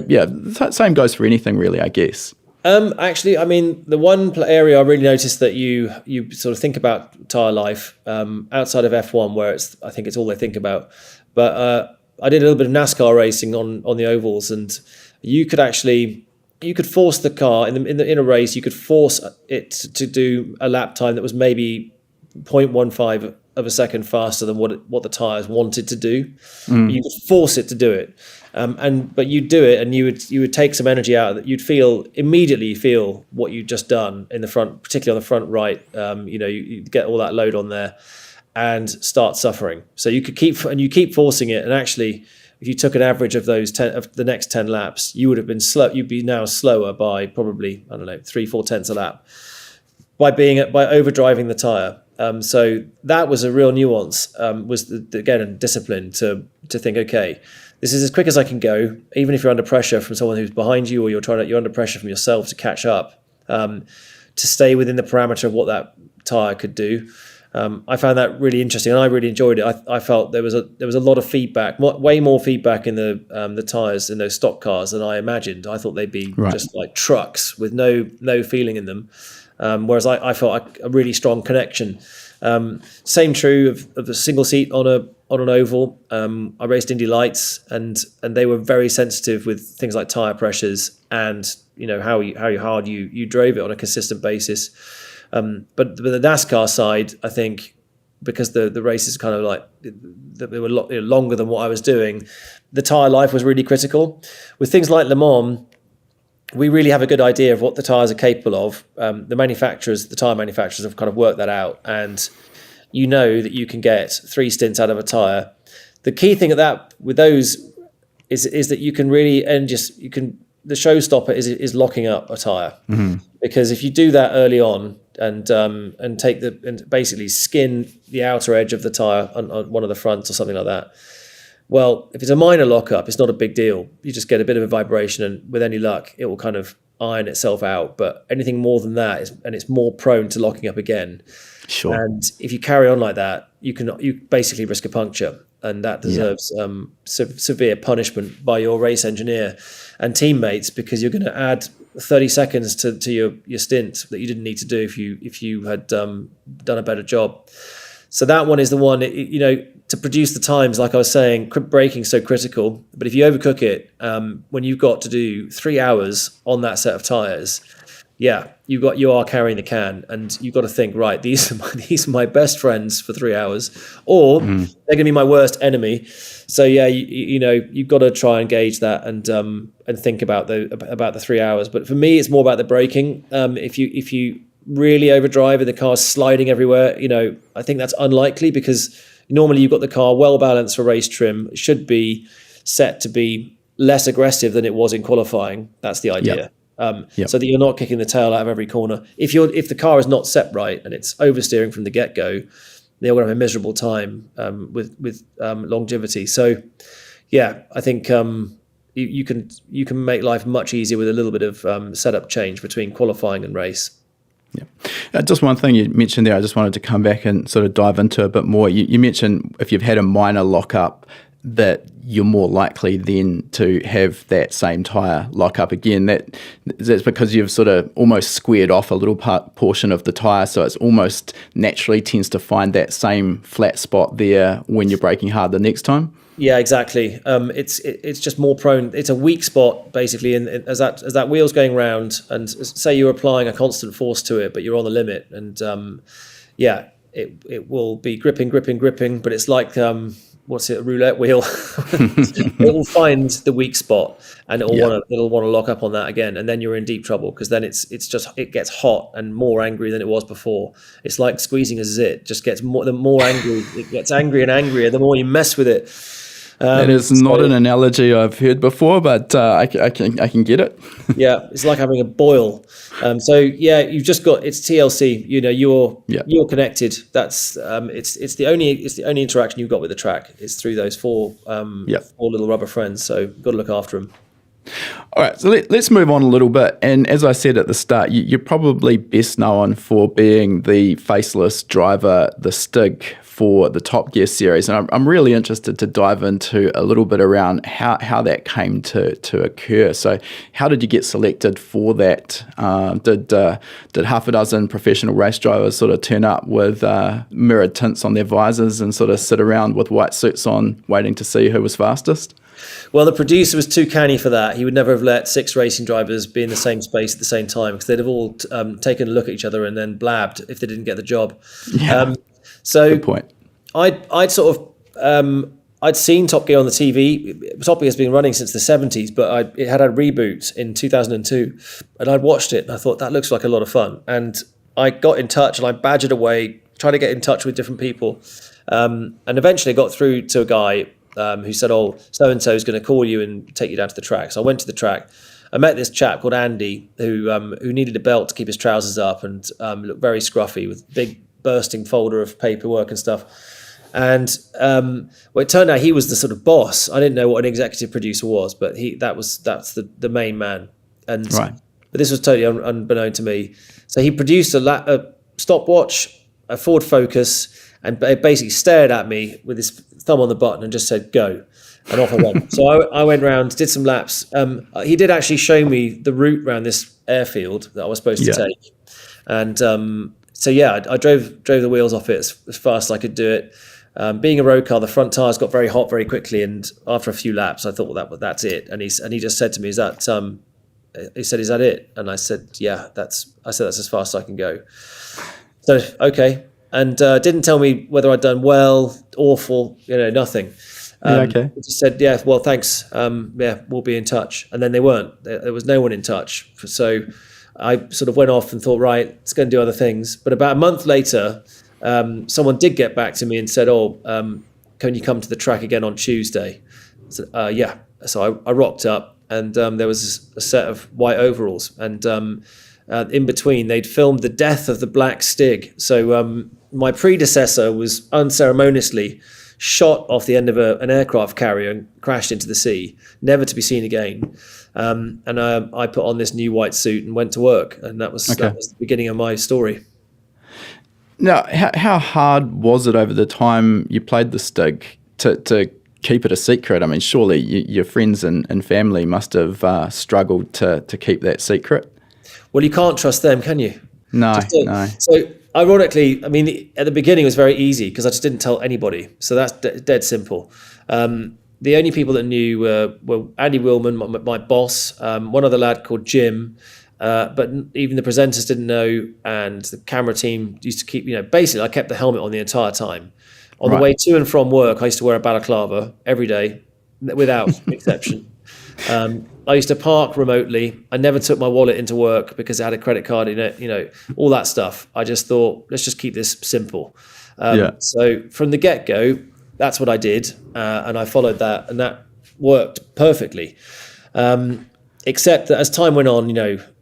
B: same goes for anything, really, I guess.
A: Actually, I mean, the one area I really noticed that you sort of think about tyre life outside of F1, where I think it's all they think about. But I did a little bit of NASCAR racing on the ovals, and you could actually you could force the car in a race. You could force it to do a lap time that was maybe 0.15 of a second faster than what the tyres wanted to do. You could force it to do it, but you'd do it, and you would take some energy out that you'd immediately feel what you'd just done in the front, particularly on the front right. You get all that load on there and start suffering. So you keep forcing it, and actually, if you took an average of the next 10 laps, you would have been slow. You'd be now slower by probably, I don't know, 3-4 tenths a lap by overdriving the tyre. So that was a real nuance. Was again a discipline to think, okay, this is as quick as I can go, even if you're under pressure from someone who's behind you, or you're under pressure from yourself to catch up, to stay within the parameter of what that tyre could do. I found that really interesting, and I really enjoyed it. I felt there was a lot of feedback, way more feedback in the tyres in those stock cars than I imagined. I thought they'd be just like trucks with no feeling in them, whereas I felt a really strong connection. Same true of the single seat on an oval. I raced Indy Lights, and they were very sensitive with things like tyre pressures and how hard you drove it on a consistent basis. But the NASCAR side, I think, because the races kind of like they were longer than what I was doing, the tyre life was really critical. With things like Le Mans, we really have a good idea of what the tyres are capable of. The tyre manufacturers have kind of worked that out, and that you can get 3 stints out of a tyre. The key thing with those is that you can really the showstopper is locking up a tyre, because if you do that early on and basically skin the outer edge of the tyre on one of the fronts or something like that, well, if it's a minor lockup, it's not a big deal. You just get a bit of a vibration, and with any luck, it will kind of iron itself out. But anything more than that, it's more prone to locking up again.
B: Sure.
A: And if you carry on like that, you basically risk a puncture, and that deserves severe punishment by your race engineer and teammates, because you're going to add 30 seconds to your stint that you didn't need to do if you had done a better job. So that one is the one, to produce the times, like I was saying, braking so critical. But if you overcook it, when you've got to do 3 hours on that set of tyres, you are carrying the can, and you've got to think, right, these are my best friends for 3 hours, or they're going to be my worst enemy. So you've got to try and gauge that and think about the 3 hours. But for me, it's more about the braking. If you really overdrive and the car's sliding everywhere, I think that's unlikely, because normally you've got the car well balanced for race trim. It should be set to be less aggressive than it was in qualifying. That's the idea. So that you're not kicking the tail out of every corner. If the car is not set right and it's oversteering from the get-go, they're going to have a miserable time with longevity. So, I think you can make life much easier with a little bit of setup change between qualifying and race.
B: Yeah. Just one thing you mentioned there, I just wanted to come back and sort of dive into a bit more. You mentioned if you've had a minor lockup, that you're more likely then to have that same tyre lock up again. That's because you've sort of almost squared off a little portion of the tyre, so it's almost naturally tends to find that same flat spot there when you're braking hard the next time.
A: Yeah, exactly. It's just more prone. It's a weak spot basically, as that wheel's going round, and say you're applying a constant force to it, but you're on the limit, and it will be gripping, but it's like a roulette wheel. It will find the weak spot, and it'll want to lock up on that again, and then you're in deep trouble, because then it gets hot and more angry than it was before. It's like squeezing a zit; just gets more angry. It gets angrier and angrier the more you mess with it.
B: That is not an analogy I've heard before, but I can get it.
A: Yeah, it's like having a boil. You've just got, it's TLC. You're connected. That's it's the only interaction you've got with the track. It's through those four little rubber friends. So you've got to look after them.
B: All right, so let's move on a little bit. And as I said at the start, you're probably best known for being the faceless driver, the Stig, for the Top Gear series. And I'm really interested to dive into a little bit around how that came to occur. So how did you get selected for that? Did half a dozen professional race drivers sort of turn up with mirrored tints on their visors and sort of sit around with white suits on waiting to see who was fastest?
A: Well, the producer was too canny for that. He would never have let 6 racing drivers be in the same space at the same time, because they'd have all taken a look at each other and then blabbed if they didn't get the job.
B: Yeah,
A: So
B: good point.
A: I'd sort of I'd seen Top Gear on the TV. Top Gear has been running since the 70s, but it had a reboot in 2002, and I'd watched it and I thought that looks like a lot of fun. And I got in touch and I badgered away, trying to get in touch with different people, and eventually got through to a guy who said, "Oh, so and so is going to call you and take you down to the track." So I went to the track. I met this chap called Andy who needed a belt to keep his trousers up and looked very scruffy with big bursting folder of paperwork and stuff. And it turned out he was the sort of boss. I didn't know what an executive producer was, but that's the main man. And
B: Right.
A: But this was totally unbeknown to me. So he produced a stopwatch, a Ford Focus, and basically stared at me with his thumb on the button and just said, "Go." And off I went. So I went round, did some laps. He did actually show me the route around this airfield that I was supposed to take. And so, yeah, I drove the wheels off it as fast as I could do it. Being a road car, the front tires got very hot very quickly. And after a few laps, I thought, well, that's it. And he just said to me, "Is that it?" And I said, "Yeah, that's as fast as I can go." So, okay. And didn't tell me whether I'd done well, awful, nothing.
B: Okay.
A: He just said, "Yeah, well, thanks. Yeah, we'll be in touch." And then they weren't. There was no one in touch. So I sort of went off and thought, right, it's going to do other things. But about a month later, someone did get back to me and said, "Oh, can you come to the track again on Tuesday?" I said, "Yeah." So I rocked up, and there was a set of white overalls. And in between, they'd filmed the death of the black Stig. So my predecessor was unceremoniously shot off the end of an aircraft carrier and crashed into the sea, never to be seen again. And I put on this new white suit and went to work, and that was the beginning of my story.
B: Now, how hard was it over the time you played the Stig to keep it a secret? I mean, surely your friends and family must have struggled to keep that secret.
A: Well, you can't trust them, can you?
B: No.
A: So ironically, I mean, at the beginning it was very easy because I just didn't tell anybody. So that's dead simple. The only people that knew were Andy Willman, my boss, one other lad called Jim, but even the presenters didn't know, and the camera team used to keep, basically I kept the helmet on the entire time. On the way to and from work, I used to wear a balaclava every day, without exception. I used to park remotely. I never took my wallet into work because it had a credit card in it, all that stuff. I just thought, let's just keep this simple. So from the get-go, that's what I did. And I followed that, and that worked perfectly. Except that as time went on,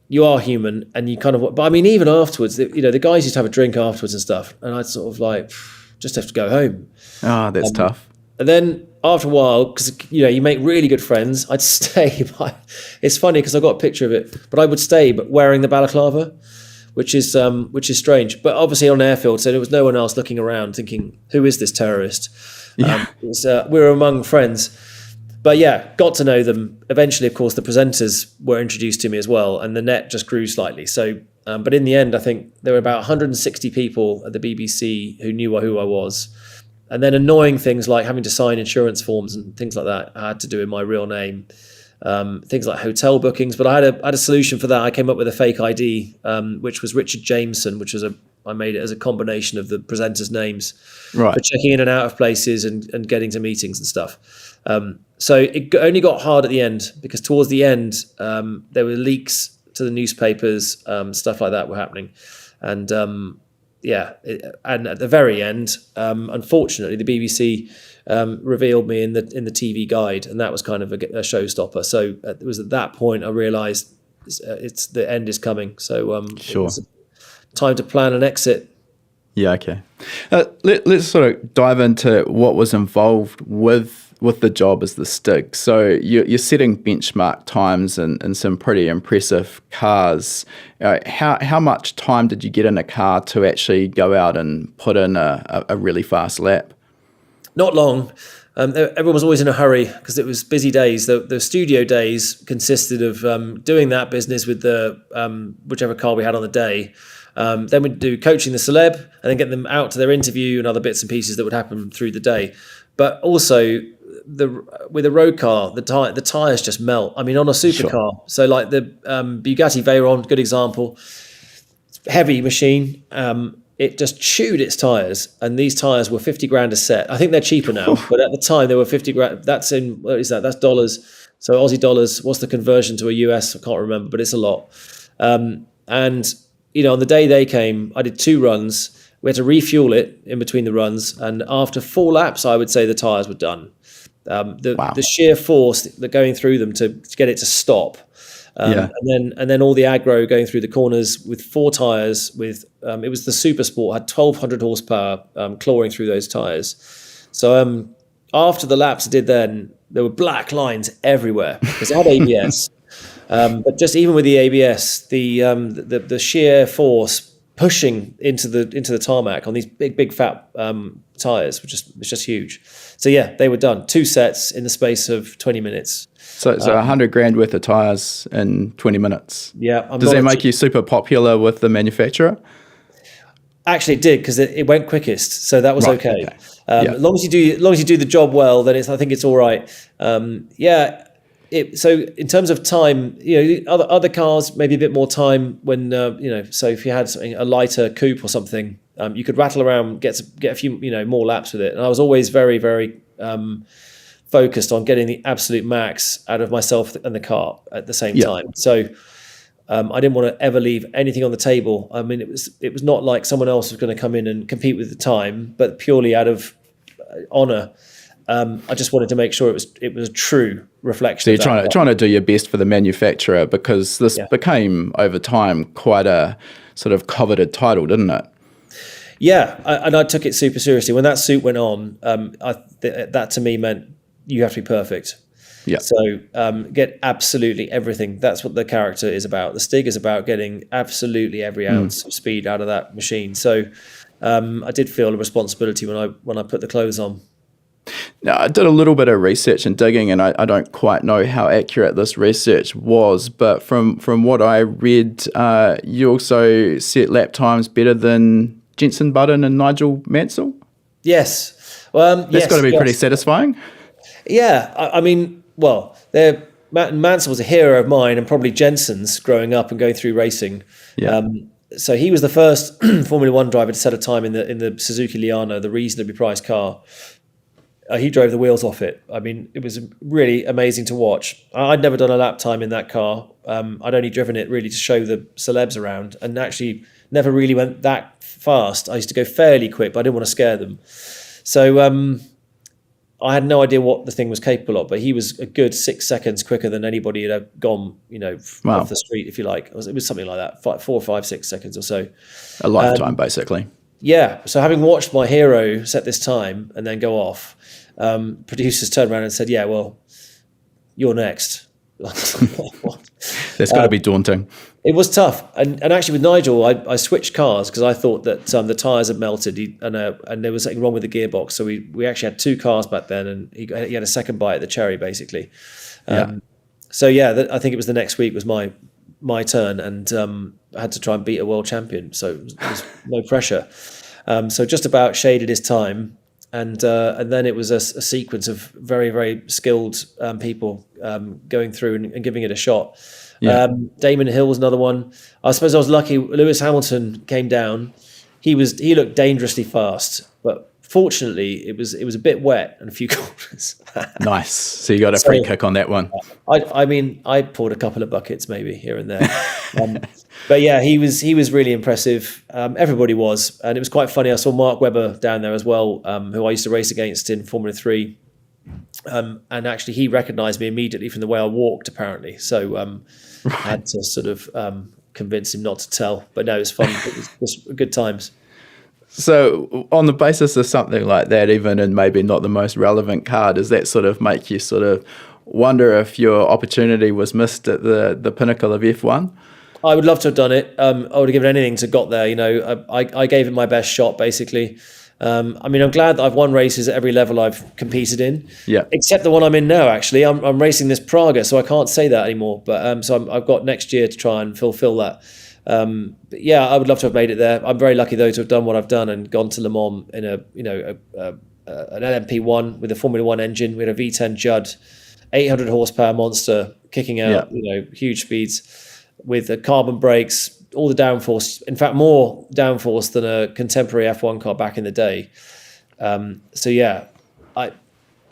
A: you are human, and you kind of, but I mean, even afterwards, the guys used to have a drink afterwards and stuff. And I'd sort of like, just have to go home.
B: Oh, that's tough.
A: And then after a while, because you make really good friends, I'd stay. It's funny because I got a picture of it, but I would stay, but wearing the balaclava, which is strange. But obviously on an airfield, so there was no one else looking around, thinking, "Who is this terrorist?"
B: Yeah.
A: We were among friends, but yeah, got to know them. Eventually, of course, the presenters were introduced to me as well, and the net just grew slightly. So, but in the end, I think there were about 160 people at the BBC who knew who I was. And then annoying things like having to sign insurance forms and things like that I had to do in my real name. Things like hotel bookings, but I had a solution for that. I came up with a fake ID, which was Richard Jameson, which was I made it as a combination of the presenters' names for checking in and out of places and getting to meetings and stuff. So it only got hard at the end because towards the end there were leaks to the newspapers, stuff like that were happening, and and at the very end, unfortunately, the BBC revealed me in the TV guide, and that was kind of a showstopper. So it was at that point I realised it's the end is coming. So
B: sure,
A: it's time to plan an exit.
B: Yeah, okay. Let's sort of dive into what was involved with the job as the Stig. So you're setting benchmark times in some pretty impressive cars. How much time did you get in a car to actually go out and put in a really fast lap?
A: Not long. Everyone was always in a hurry because it was busy days. The studio days consisted of doing that business with the whichever car we had on the day. Then we'd do coaching the celeb and then get them out to their interview and other bits and pieces that would happen through the day. But also with a road car, the tires just melt. I mean, on a supercar, so like the Bugatti Veyron, good example, heavy machine. It just chewed its tires, and these tires were 50 grand a set. I think they're cheaper now, but at the time they were 50 grand. That's in, what is that? That's dollars. So Aussie dollars. What's the conversion to a US? I can't remember, but it's a lot. And on the day they came, I did 2 runs. We had to refuel it in between the runs, and after 4 laps, I would say the tires were done. The sheer force that going through them to get it to stop. And then all the aggro going through the corners with 4 tires with it was the Super Sport, had 1200 horsepower clawing through those tires. So after the laps I did then, there were black lines everywhere because it had ABS. But just even with the ABS, the sheer force pushing into the tarmac on these big fat tires was just huge. So yeah, they were done. 2 sets in the space of 20 minutes.
B: So 100 grand worth of tires in 20 minutes.
A: Yeah.
B: Does that make you super popular with the manufacturer?
A: Actually, it did because it went quickest, so that was okay. As long as you do the job well, then I think it's all right. So in terms of time, other cars maybe a bit more time when So if you had a lighter coupe or something, you could rattle around, get a few more laps with it. And I was always very very focused on getting the absolute max out of myself and the car at the same time. So I didn't want to ever leave anything on the table. I mean, it was not like someone else was going to come in and compete with the time, but purely out of honor. I just wanted to make sure it was a true reflection.
B: So you're trying to do your best for the manufacturer, because this became over time quite a sort of coveted title, didn't it?
A: Yeah, and I took it super seriously. When that suit went on, that to me meant you have to be perfect.
B: Yeah.
A: So get absolutely everything. That's what the character is about. The Stig is about getting absolutely every ounce of speed out of that machine. So I did feel a responsibility when I put the clothes on.
B: Now, I did a little bit of research and digging, and I don't quite know how accurate this research was, but from what I read, you also set lap times better than Jenson Button and Nigel Mansell?
A: Yes.
B: That's got to be pretty satisfying.
A: Yeah. I mean, well, Mansell was a hero of mine and probably Jenson's growing up and going through racing.
B: Yeah.
A: So he was the first Formula One driver to set a time in the Suzuki Liana, the reasonably priced car. He drove the wheels off it. I mean, it was really amazing to watch. I'd never done a lap time in that car. I'd only driven it really to show the celebs around, and actually never really went that fast. I used to go fairly quick, but I didn't want to scare them. So I had no idea what the thing was capable of, but he was a good 6 seconds quicker than anybody had gone, off the street, if you like. It was something like that, 4 or 5, 6 seconds or so.
B: A lifetime, basically.
A: Yeah. So having watched my hero set this time and then go off, producers turned around and said, "Yeah, well, you're next."
B: That's got to be daunting.
A: It was tough, and actually with Nigel, I switched cars because I thought that the tires had melted, and there was something wrong with the gearbox. So we actually had 2 cars back then, and he had a second bite at the cherry, basically. So yeah, I think it was the next week was my turn, and I had to try and beat a world champion. So there was no pressure. So just about shaded his time. And then it was a sequence of very, very skilled people going through and giving it a shot. Yeah. Damon Hill was another one. I suppose I was lucky. Lewis Hamilton came down. He looked dangerously fast, but fortunately it was a bit wet and a few corners.
B: Nice. So you got a free kick on that one.
A: I mean, I poured a couple of buckets maybe here and there. But yeah, he was really impressive. Everybody was, and it was quite funny. I saw Mark Webber down there as well, who I used to race against in Formula 3. And actually he recognised me immediately from the way I walked, apparently. So I had to sort of convince him not to tell. But no, it was fun. It was good times.
B: So on the basis of something like that, even in maybe not the most relevant car, does that sort of make you sort of wonder if your opportunity was missed at the pinnacle of F1?
A: I would love to have done it. I would have given anything to got there. I gave it my best shot, basically. I mean, I'm glad that I've won races at every level I've competed in.
B: Yeah. Except
A: the one I'm in now, actually. I'm racing this Praga, so I can't say that anymore. But I've got next year to try and fulfill that. But yeah, I would love to have made it there. I'm very lucky though to have done what I've done and gone to Le Mans in a an LMP1 with a Formula One engine. We had a V10 Judd, 800 horsepower monster kicking out, huge speeds with the carbon brakes, all the downforce. In fact, more downforce than a contemporary F1 car back in the day.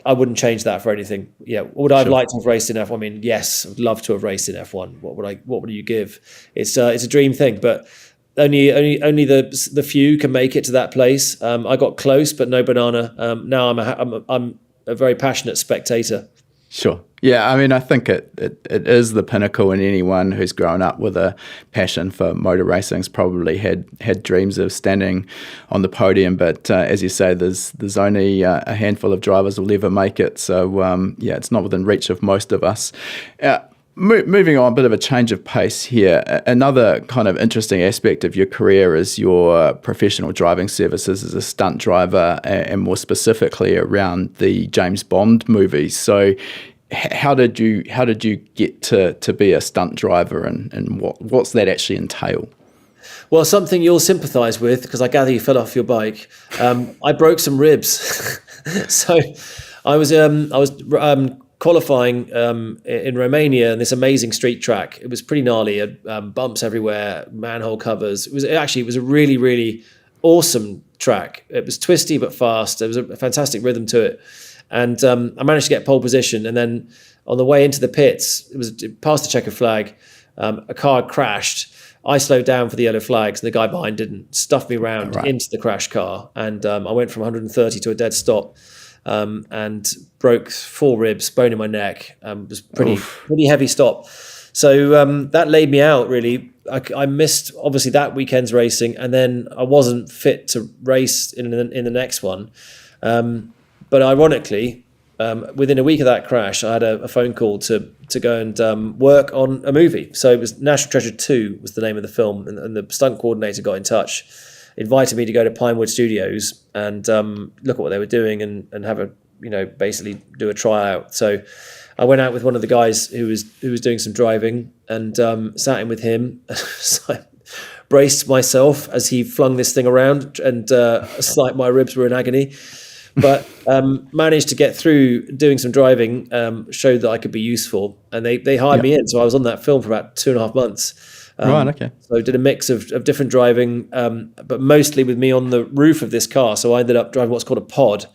A: I wouldn't change that for anything. Yeah, would I have liked to have raced in F1? I mean, yes, I'd love to have raced in F1. What would you give? It's a dream thing, but only the few can make it to that place. I got close, but no banana. Now I'm a very passionate spectator.
B: Sure. Yeah, I mean, I think it is the pinnacle, and anyone who's grown up with a passion for motor racing's probably had dreams of standing on the podium. But as you say, there's only a handful of drivers will ever make it. So it's not within reach of most of us. Moving on, a bit of a change of pace here. Another kind of interesting aspect of your career is your professional driving services as a stunt driver, and more specifically around the James Bond movies. So, how did you get to be a stunt driver, and what's that actually entail?
A: Well, something you'll sympathise with, because I gather you fell off your bike. I broke some ribs, so I was qualifying in Romania in this amazing street track. It was pretty gnarly. It had bumps everywhere, manhole covers. It was a really, really awesome track. It was twisty but fast. There was a fantastic rhythm to it. And I managed to get pole position. And then on the way into the pits, it was past the checkered flag. A car had crashed. I slowed down for the yellow flags, and the guy behind didn't. Stuffed me round into the crash car. And I went from 130 to a dead stop. And broke 4 ribs, bone in my neck. It was pretty heavy stop. So that laid me out, really. I missed, obviously, that weekend's racing, and then I wasn't fit to race in the next one. But ironically, within a week of that crash, I had a phone call to go and work on a movie. So it was National Treasure 2 was the name of the film, and the stunt coordinator got in touch, invited me to go to Pinewood Studios and look at what they were doing and have basically do a tryout. So I went out with one of the guys who was doing some driving and sat in with him. So I braced myself as he flung this thing around, and my ribs were in agony. But managed to get through doing some driving, showed that I could be useful, and they hired me in. So I was on that film for about 2.5 months.
B: Right, okay.
A: So I did a mix of different driving, but mostly with me on the roof of this car. So I ended up driving what's called a pod,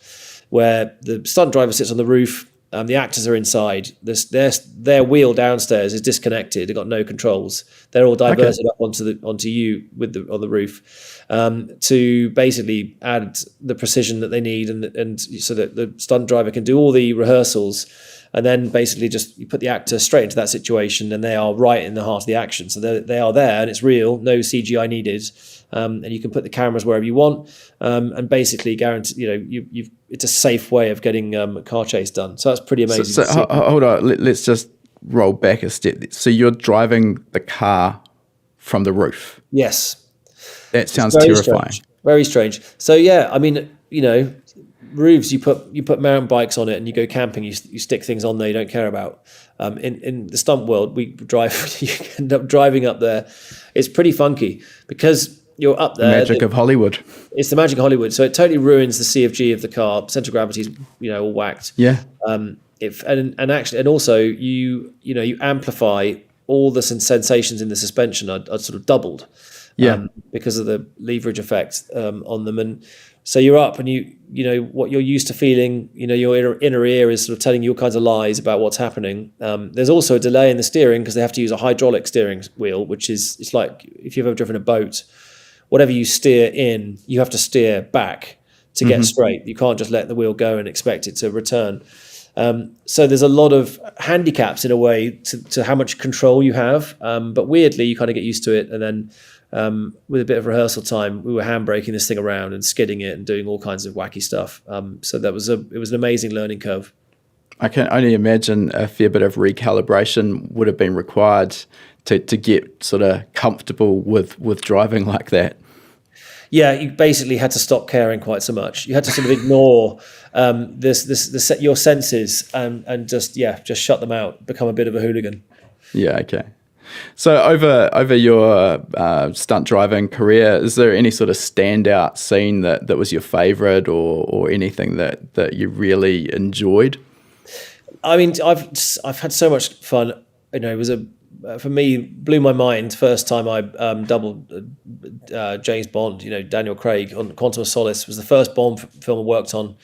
A: where the stunt driver sits on the roof, the actors are inside. Their wheel downstairs is disconnected. They've got no controls. They're all diverted up onto you on the roof to basically add the precision that they need, and so that the stunt driver can do all the rehearsals. And then basically just you put the actor straight into that situation, and they are right in the heart of the action. So they are there, and it's real, no CGI needed, and you can put the cameras wherever you want, and basically guarantee it's a safe way of getting a car chase done. So that's pretty amazing.
B: So hold on, let's just roll back a step. So you're driving the car from the roof?
A: Yes.
B: That sounds terrifying.
A: Very strange. So yeah, I mean, roofs, you put mountain bikes on it and you go camping, you stick things on there you don't care about. In the stunt world, you end up driving up there. It's pretty funky because you're up there.
B: The magic of Hollywood.
A: It's the magic of Hollywood. So it totally ruins the CFG of the car. Central gravity's all whacked.
B: Yeah.
A: And also you amplify all the sensations in the suspension are sort of doubled.
B: Yeah.
A: Because of the leverage effect on them. And so you're up and what you're used to feeling, your inner ear is sort of telling you all kinds of lies about what's happening. There's also a delay in the steering because they have to use a hydraulic steering wheel, which is, it's like if you've ever driven a boat, whatever you steer in, you have to steer back to get straight. You can't just let the wheel go and expect it to return. So there's a lot of handicaps in a way to how much control you have. But weirdly, you kind of get used to it. And then with a bit of rehearsal time, we were handbraking this thing around and skidding it and doing all kinds of wacky stuff. So it was an amazing learning curve.
B: I can only imagine a fair bit of recalibration would have been required to get sort of comfortable with driving like that.
A: Yeah, you basically had to stop caring quite so much. You had to sort of ignore your senses and just shut them out, become a bit of a hooligan.
B: Yeah, okay. So over your stunt driving career, is there any sort of standout scene that was your favourite, or anything that you really enjoyed?
A: I mean, I've had so much fun. You know, it was for me, blew my mind first time I doubled James Bond. You know, Daniel Craig on Quantum of Solace was the first Bond film I worked on.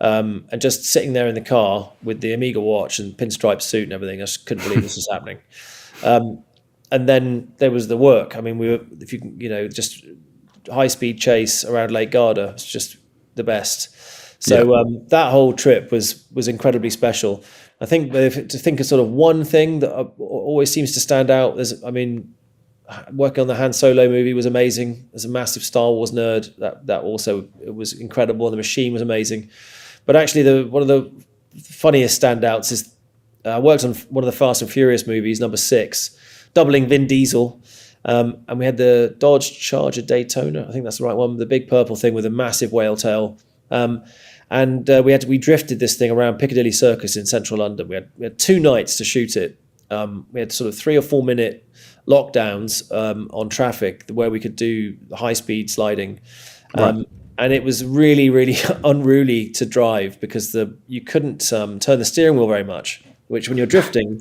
A: And just sitting there in the car with the Amiga watch and pinstripe suit and everything, I just couldn't believe this was happening. And then there was the work. I mean, we were, if you know, just high speed chase around Lake Garda. It's just the best. So that whole trip was incredibly special. I think to think of sort of one thing that always seems to stand out is, I mean, working on the Han Solo movie was amazing. As a massive Star Wars nerd, that also, it was incredible. The machine was amazing. But actually, one of the funniest standouts is I worked on one of the Fast and Furious movies, number 6, doubling Vin Diesel. And we had the Dodge Charger Daytona, I think that's the right one, the big purple thing with a massive whale tail. And we drifted this thing around Piccadilly Circus in central London. We had 2 nights to shoot it. We had sort of 3 or 4 minute lockdowns on traffic where we could do high speed sliding.
B: Right.
A: And it was really, really unruly to drive because you couldn't turn the steering wheel very much, which when you're drifting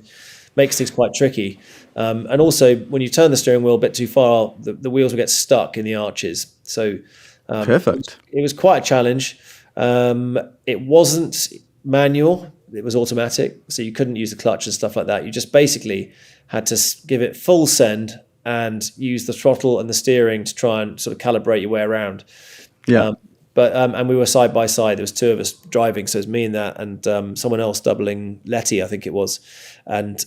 A: makes things quite tricky. And also when you turn the steering wheel a bit too far, the wheels will get stuck in the arches. So
B: Perfect.
A: It was quite a challenge. It wasn't manual, it was automatic. So you couldn't use the clutch and stuff like that. You just basically had to give it full send and use the throttle and the steering to try and sort of calibrate your way around.
B: Yeah.
A: And we were side by side. There was 2 of us driving, so it was me and that, and someone else doubling Letty, I think it was. And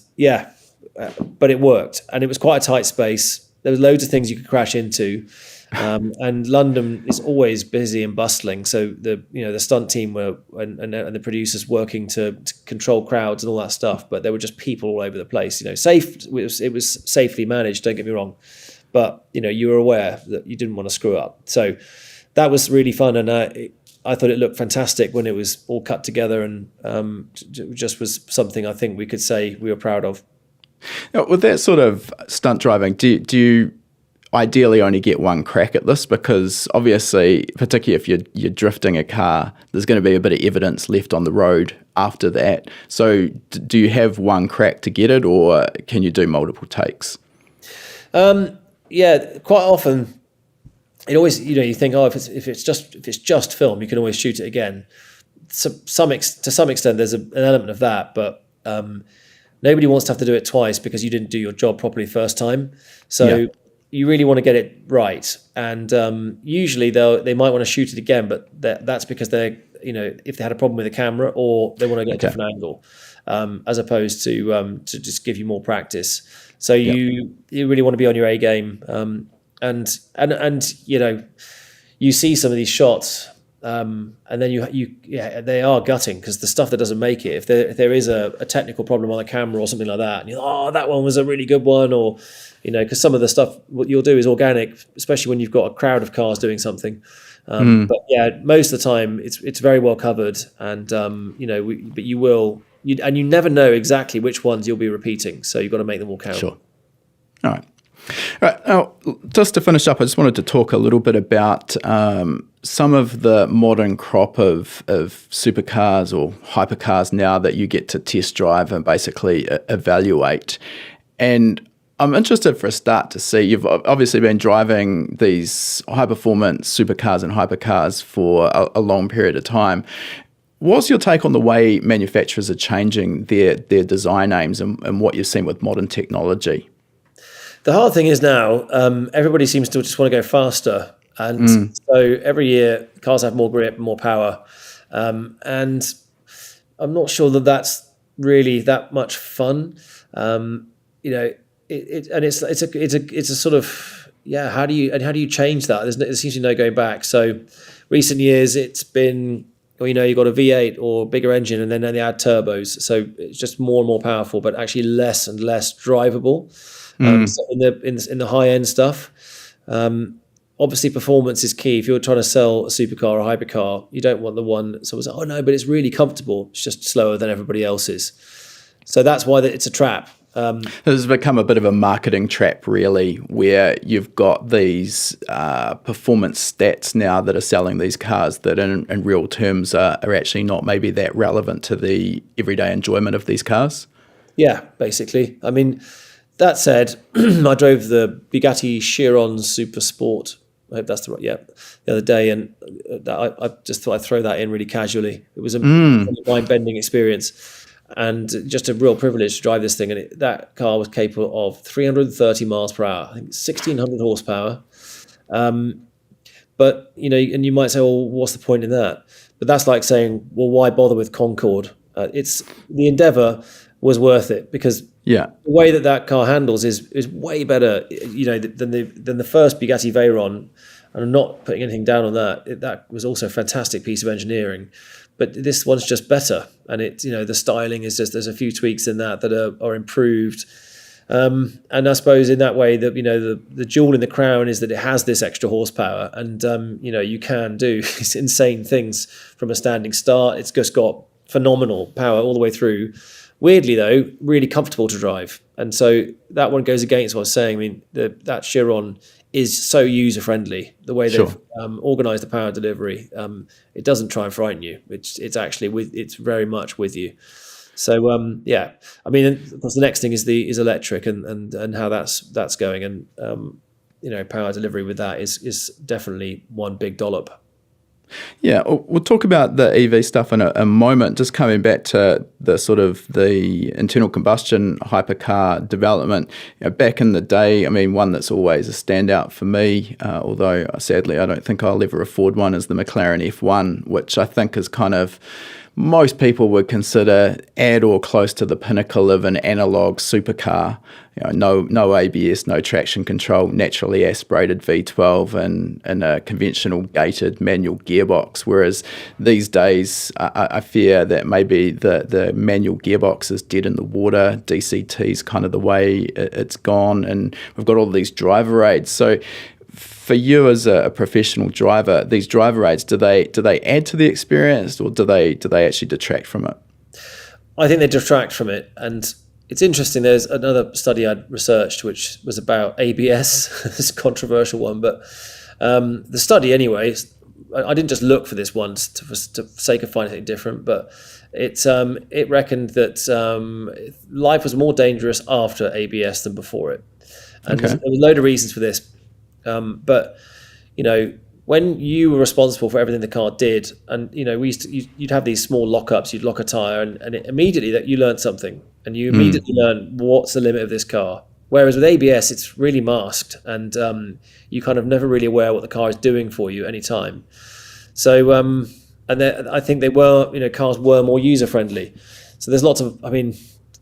A: but it worked, and it was quite a tight space. There was loads of things you could crash into, and London is always busy and bustling. So the stunt team and the producers working to control crowds and all that stuff. But there were just people all over the place. You know, it was safely managed. Don't get me wrong, but you were aware that you didn't want to screw up. So that was really fun, and I thought it looked fantastic when it was all cut together, and just was something I think we could say we were proud of.
B: Now, with that sort of stunt driving, do you ideally only get one crack at this? Because obviously, particularly if you're drifting a car, there's going to be a bit of evidence left on the road after that. So do you have one crack to get it, or can you do multiple takes?
A: Yeah, quite often. It always, you think, if it's just film, you can always shoot it again. To some extent, there's an element of that, but nobody wants to have to do it twice because you didn't do your job properly first time. So you really want to get it right, and usually they might want to shoot it again, but that's because they're if they had a problem with the camera or they want to get a different angle, as opposed to just give you more practice. So you really want to be on your A game. And you see some of these shots, and then they are gutting because the stuff that doesn't make it. If there is a technical problem on the camera or something like that, and that one was a really good one, or because some of the stuff what you'll do is organic, especially when you've got a crowd of cars doing something. But most of the time it's very well covered, and but you never know exactly which ones you'll be repeating, so you've got to make them all count.
B: Sure. All right. Right, now, just to finish up, I just wanted to talk a little bit about some of the modern crop of supercars or hypercars now that you get to test drive and basically evaluate. And I'm interested for a start to see, you've obviously been driving these high-performance supercars and hypercars for a long period of time. What's your take on the way manufacturers are changing their design aims and what you've seen with modern technology?
A: The hard thing is now, everybody seems to just want to go faster. And so every year, cars have more grip, more power. And I'm not sure that that's really that much fun. It's a sort of, how do you change that? There seems to be no going back. So recent years, it's been, you've got a V8 or bigger engine, and then they add turbos. So it's just more and more powerful, but actually less and less drivable. So in the high end stuff, obviously performance is key. If you're trying to sell a supercar or a hypercar, you don't want the one someone's like, oh no, but it's really comfortable. It's just slower than everybody else's. So that's why it's a trap.
B: This has become a bit of a marketing trap, really, where you've got these performance stats now that are selling these cars that in real terms are actually not maybe that relevant to the everyday enjoyment of these cars.
A: Yeah, basically. I mean, that said, I drove the Bugatti Chiron Super Sport. I hope that's the right. Yeah, the other day, and I just thought I'd throw that in really casually. It was a mind-bending experience, and just a real privilege to drive this thing. And that car was capable of 330 miles per hour. I think 1,600 horsepower. But and you might say, well, what's the point in that? But that's like saying, well, why bother with Concorde? It's the endeavour was worth it, because the way that car handles is way better, than the first Bugatti Veyron. And I'm not putting anything down on that. That was also a fantastic piece of engineering, but this one's just better. And the styling is just, there's a few tweaks in that are improved. And I suppose in that way that the jewel in the crown is that it has this extra horsepower, and you can do these insane things from a standing start. It's just got phenomenal power all the way through. Weirdly, though, really comfortable to drive. And so that one goes against what I was saying. I mean, that Chiron is so user-friendly. The way they've organised the power delivery, it doesn't try and frighten you. It's actually it's very much with you. So I mean, of course, the next thing is electric and how that's going. And power delivery with that is definitely one big dollop.
B: Yeah, we'll talk about the EV stuff in a moment. Just coming back to the sort of the internal combustion hypercar development. Back in the day, I mean, one that's always a standout for me, although sadly I don't think I'll ever afford one, is the McLaren F1, which I think is kind of, most people would consider at or close to the pinnacle of an analog supercar. No ABS, no traction control, naturally aspirated V12 and a conventional gated manual gearbox. Whereas these days, I fear that maybe the manual gearbox is dead in the water. DCT is kind of the way it's gone, and we've got all these driver aids. So for you as a professional driver, these driver aids, do they add to the experience, or do they actually detract from it?
A: I think they detract from it. And it's interesting, there's another study I'd researched which was about ABS. It's a controversial one, but the study anyway, I didn't just look for this once for sake of finding anything different, but it reckoned that life was more dangerous after ABS than before it. And there was a load of reasons for this. But when you were responsible for everything the car did, and you'd have these small lockups, you'd lock a tire, and immediately that you learned something, and you immediately learn what's the limit of this car. Whereas with ABS, it's really masked, and you kind of never really aware what the car is doing for you any time. So I think they were, cars were more user friendly. So there's lots of, I mean,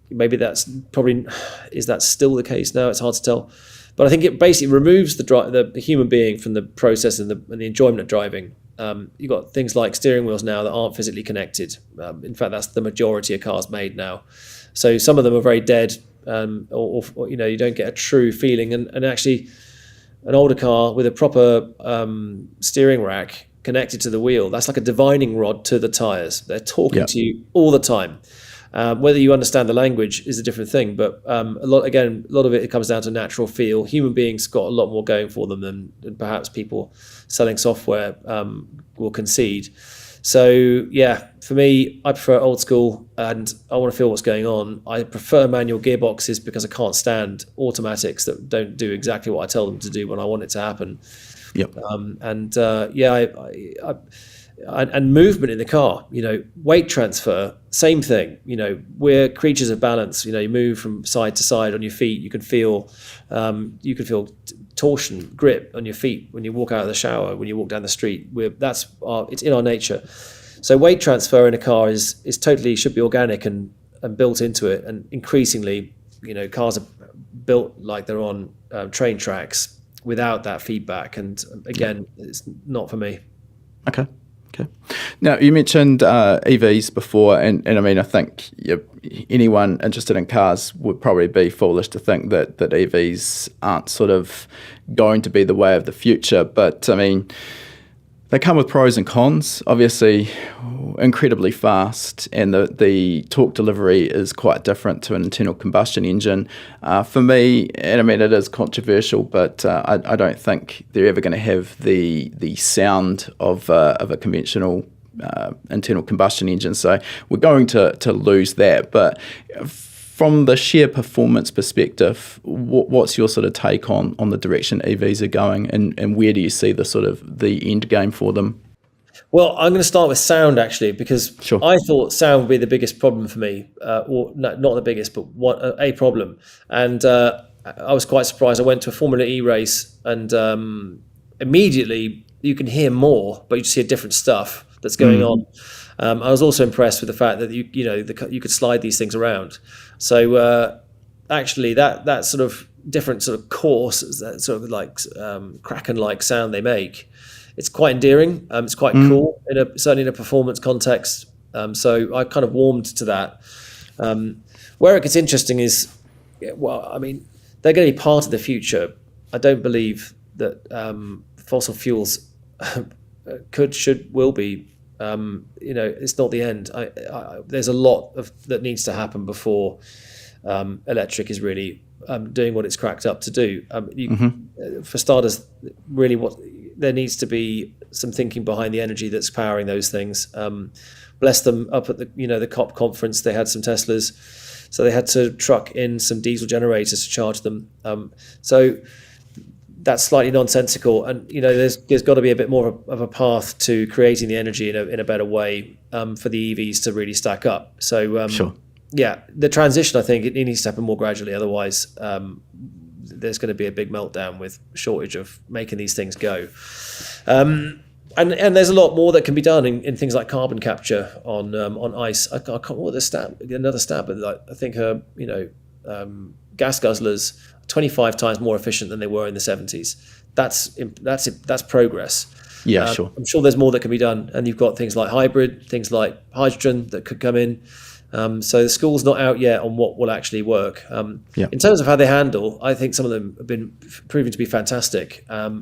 A: maybe is that still the case now? It's hard to tell. But I think it basically removes the human being from the process and the enjoyment of driving. You've got things like steering wheels now that aren't physically connected. In fact, that's the majority of cars made now. So some of them are very dead, or you don't get a true feeling. And actually, an older car with a proper steering rack connected to the wheel, that's like a divining rod to the tyres. They're talking to you all the time. Whether you understand the language is a different thing, but a lot of it comes down to natural feel. Human beings got a lot more going for them than perhaps people selling software will concede. So for me, I prefer old school, and I want to feel what's going on. I prefer manual gearboxes because I can't stand automatics that don't do exactly what I tell them to do when I want it to happen.
B: Yep.
A: And movement in the car, weight transfer, same thing. We're creatures of balance. You move from side to side on your feet. You can feel torsion, grip on your feet when you walk out of the shower, when you walk down the street. It's in our nature. So weight transfer in a car should be organic and built into it. And increasingly, cars are built like they're on train tracks without that feedback. And again, it's not for me.
B: Okay. Now, you mentioned EVs before, and I mean, I think anyone interested in cars would probably be foolish to think that EVs aren't sort of going to be the way of the future. But I mean, They come with pros and cons. Obviously, incredibly fast, and the torque delivery is quite different to an internal combustion engine. For me, and I mean it is controversial, but I don't think they're ever going to have the sound of a conventional internal combustion engine. So we're going to lose that. But from the sheer performance perspective, what's your sort of take on the direction EVs are going, and where do you see the sort of the end game for them?
A: Well, I'm going to start with sound actually, because
B: Sure.
A: I thought sound would be the biggest problem for me, or not the biggest, but a problem. And I was quite surprised. I went to a Formula E race, and immediately you can hear more, but you just hear different stuff that's going on. I was also impressed with the fact that you could slide these things around. So actually, that sort of different sort of coarse, that sort of like Kraken-like sound they make, it's quite endearing. It's quite cool certainly in a performance context. So I kind of warmed to that. Where it gets interesting is, well, I mean, they're going to be part of the future. I don't believe that fossil fuels will be. It's not the end. There's a lot that needs to happen before electric is really doing what it's cracked up to do. For starters, really, there needs to be some thinking behind the energy that's powering those things. Bless them, up at the COP conference, they had some Teslas, so they had to truck in some diesel generators to charge them. So that's slightly nonsensical, and there's got to be a bit more of a path to creating the energy in a better way for the EVs to really stack up. So
B: Sure.
A: Yeah, the transition, I think it needs to happen more gradually. Otherwise, there's going to be a big meltdown with shortage of making these things go. And there's a lot more that can be done in things like carbon capture on ice. I can't remember another stat, but I think gas guzzlers 25 times more efficient than they were in the 70s. That's progress.
B: Yeah, sure.
A: I'm sure there's more that can be done, and you've got things like hybrid, things like hydrogen that could come in. So the school's not out yet on what will actually work. In terms of how they handle, I think some of them have been proven to be fantastic. At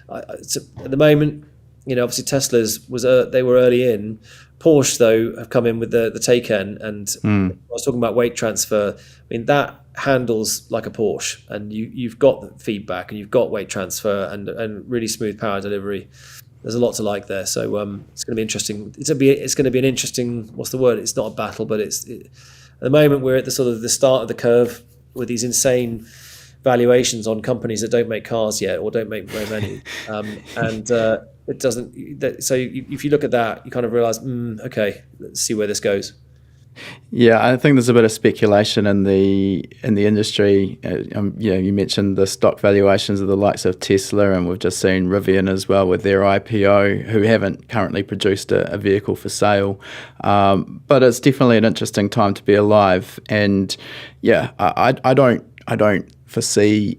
A: the moment, obviously Teslas they were early in. Porsche though have come in with the Taycan, and I was talking about weight transfer. I mean that handles like a Porsche, and you've got the feedback and you've got weight transfer and really smooth power delivery. There's a lot to like there, so it's going to be interesting. It's going to be an interesting. What's the word? It's not a battle, but at the moment we're at the sort of the start of the curve with these insane valuations on companies that don't make cars yet or don't make very many, and it doesn't. So if you look at that, you kind of realize, okay, let's see where this goes.
B: Yeah, I think there's a bit of speculation in the industry. You mentioned the stock valuations of the likes of Tesla, and we've just seen Rivian as well with their IPO, who haven't currently produced a vehicle for sale. But it's definitely an interesting time to be alive. And yeah, I don't foresee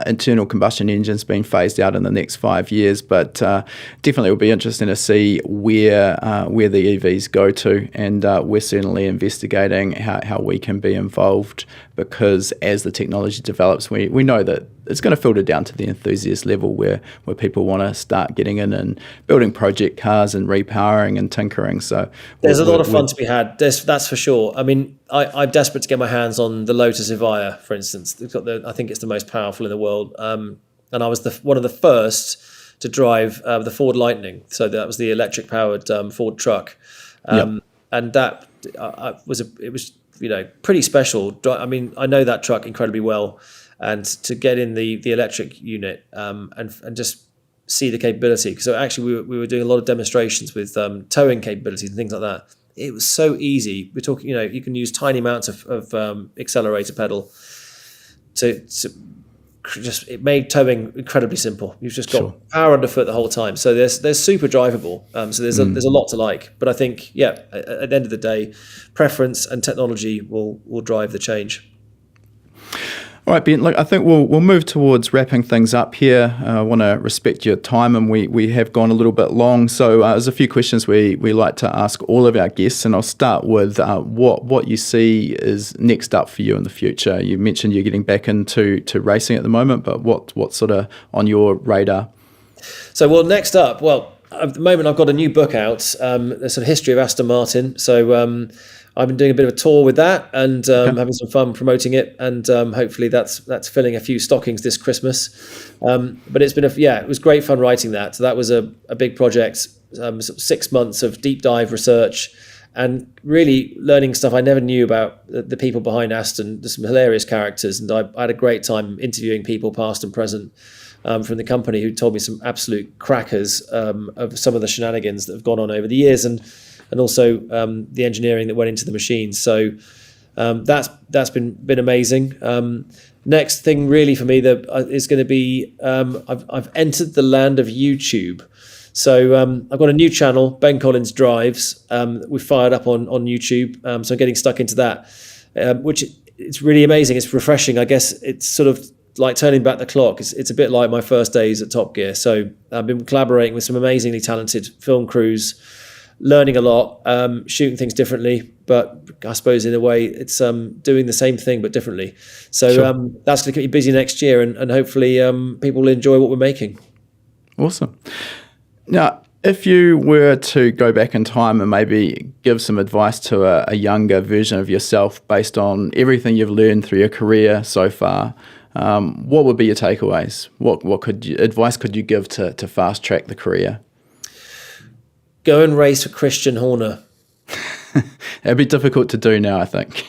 B: internal combustion engines being phased out in the next 5 years, but definitely it will be interesting to see where the EVs go to, and we're certainly investigating how we can be involved, because as the technology develops, we know that it's going to filter down to the enthusiast level where people want to start getting in and building project cars and repowering and tinkering. So
A: there's a lot of fun to be had. That's for sure. I mean, I'm desperate to get my hands on the Lotus Evija, for instance. I think it's the most powerful in the world. And I was one of the first to drive the Ford Lightning. So that was the electric powered Ford truck. And that was pretty special. I mean, I know that truck incredibly well. And to get in the electric unit and just see the capability. So actually we were doing a lot of demonstrations with towing capabilities and things like that. It was so easy. We're talking, you can use tiny amounts of accelerator pedal it made towing incredibly simple. You've just got power underfoot the whole time. So there's super drivable. So there's a lot to like. But I think, at the end of the day, preference and technology will drive the change.
B: All right, Ben, look, I think we'll move towards wrapping things up here. I want to respect your time, and we have gone a little bit long. So there's a few questions we like to ask all of our guests, and I'll start with what you see is next up for you in the future. You mentioned you're getting back into racing at the moment, but what's sort of on your radar?
A: So, next up, at the moment I've got a new book out, a sort of history of Aston Martin. So I've been doing a bit of a tour with that and having some fun promoting it, and hopefully that's filling a few stockings this Christmas. But it's been it was great fun writing that. So that was a big project, sort of 6 months of deep dive research and really learning stuff I never knew about the people behind Aston. There's some hilarious characters, and I had a great time interviewing people past and present from the company who told me some absolute crackers of some of the shenanigans that have gone on over the years, and also the engineering that went into the machines. So that's been amazing. Next thing really for me is going to be I've entered the land of YouTube. So I've got a new channel, Ben Collins Drives. We fired up on YouTube, so I'm getting stuck into that, which it's really amazing. It's refreshing. I guess it's sort of like turning back the clock. It's a bit like my first days at Top Gear. So I've been collaborating with some amazingly talented film crews, learning a lot, shooting things differently, but I suppose in a way it's doing the same thing but differently. So that's going to keep me busy next year, and hopefully people will enjoy what we're making.
B: Awesome. Now, if you were to go back in time and maybe give some advice to a younger version of yourself based on everything you've learned through your career so far, what would be your takeaways? What advice could you give to fast track the career?
A: Go and race for Christian Horner.
B: It'd be difficult to do now, I think.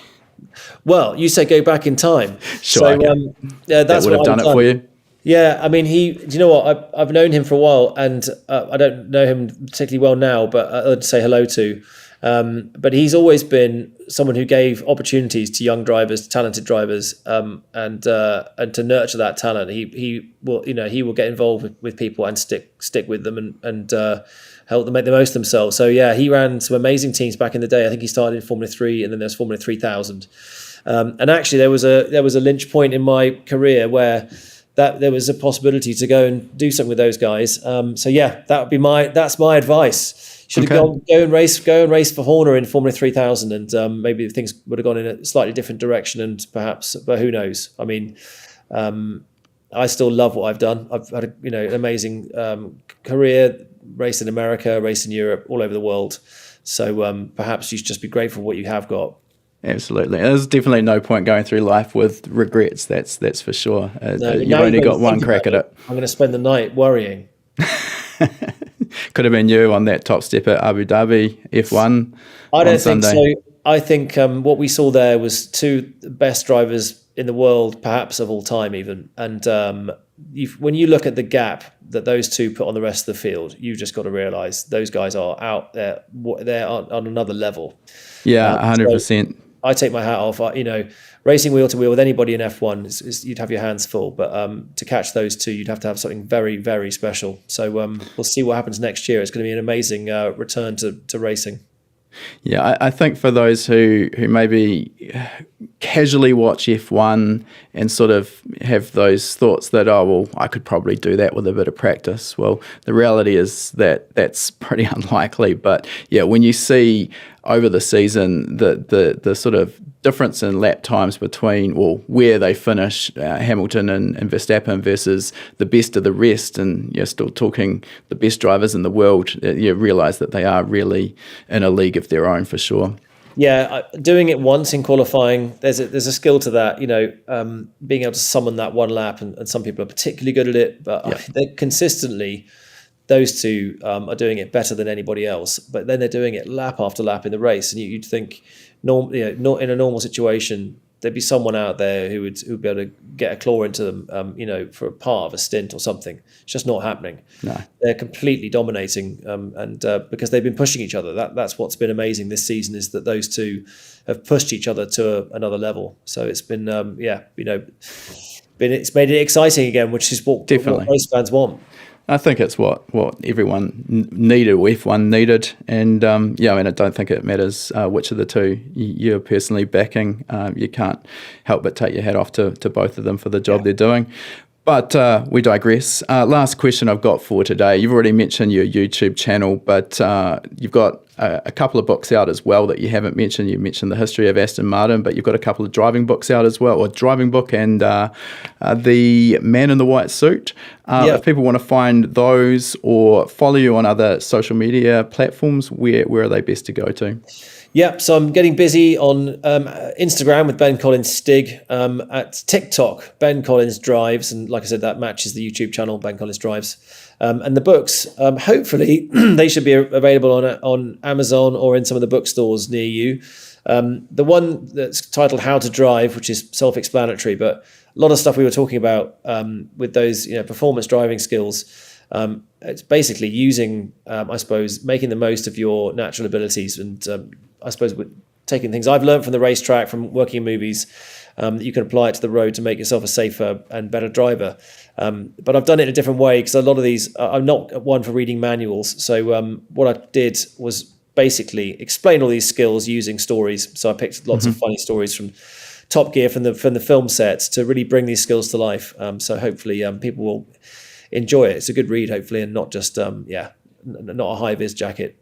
A: Well, you say go back in time.
B: Sure,
A: so,
B: that
A: that's
B: would have done it for you.
A: Yeah, I mean, do you know what? I've known him for a while, and I don't know him particularly well now, but I'd say hello to. But he's always been someone who gave opportunities to young drivers, talented drivers, and to nurture that talent. He will get involved with people and stick with them and help them make the most of themselves. So yeah, he ran some amazing teams back in the day. I think he started in Formula 3, and then there's Formula 3000. And actually, there was a linch point in my career where that there was a possibility to go and do something with those guys. So yeah, that's my advice. Should have go and race for Horner in Formula 3000, and maybe things would have gone in a slightly different direction, and perhaps, but who knows? I mean, I still love what I've done. I've had an amazing career, raced in America, raced in Europe, all over the world. So perhaps you should just be grateful for what you have got.
B: Absolutely. There's definitely no point going through life with regrets. That's for sure.
A: No,
B: you've only got one crack at it.
A: I'm going to spend the night worrying.
B: Could have been you on that top step at Abu Dhabi F1.
A: I don't think
B: Sunday.
A: so. I think what we saw there was two best drivers in the world, perhaps of all time even. And when you look at the gap that those two put on the rest of the field, you've just got to realise those guys are out there. They're on another level.
B: Yeah, 100%.
A: So I take my hat off. Racing wheel to wheel with anybody in F1, you'd have your hands full. But to catch those two, you'd have to have something very, very special. So we'll see what happens next year. It's going to be an amazing return to racing.
B: Yeah, I think for those who maybe casually watch F1 and sort of have those thoughts that, I could probably do that with a bit of practice. Well, the reality is that that's pretty unlikely. But yeah, when you see over the season the sort of difference in lap times between where they finish, Hamilton and Verstappen versus the best of the rest, and you're still talking the best drivers in the world, you realise that they are really in a league of their own for sure.
A: Yeah, doing it once in qualifying, there's a skill to that, being able to summon that one lap, and some people are particularly good at it, but they consistently, those two are doing it better than anybody else. But then they're doing it lap after lap in the race, and you'd think, not in a normal situation, there'd be someone out there who would be able to get a claw into them, for a part of a stint or something. It's just not happening. No, they're completely dominating, and because they've been pushing each other. That's what's been amazing this season, is that those two have pushed each other to another level. So it's been, it's made it exciting again, which is what race fans want.
B: I think it's what everyone needed, F1 needed, and I don't think it matters which of the two you're personally backing. You can't help but take your hat off to both of them for the job they're doing. But we digress. Last question I've got for today. You've already mentioned your YouTube channel, but you've got a couple of books out as well that you haven't mentioned. You mentioned the history of Aston Martin, but you've got a couple of driving books out as well, or driving book and The Man in the White Suit. If people want to find those or follow you on other social media platforms, where are they best to go to?
A: Yeah, so I'm getting busy on Instagram with Ben Collins Stig, at TikTok, Ben Collins Drives, and like I said, that matches the YouTube channel, Ben Collins Drives. And the books, hopefully, they should be available on Amazon or in some of the bookstores near you. The one that's titled How to Drive, which is self-explanatory, but a lot of stuff we were talking about with those performance driving skills. It's basically using, I suppose, making the most of your natural abilities, and I suppose taking things I've learned from the racetrack, from working in movies, that you can apply it to the road to make yourself a safer and better driver. But I've done it in a different way, because a lot of these, I'm not one for reading manuals. So what I did was basically explain all these skills using stories. So I picked lots of funny stories from Top Gear, from the film sets, to really bring these skills to life. So hopefully people will enjoy it. It's a good read, hopefully, and not just not a high-vis jacket.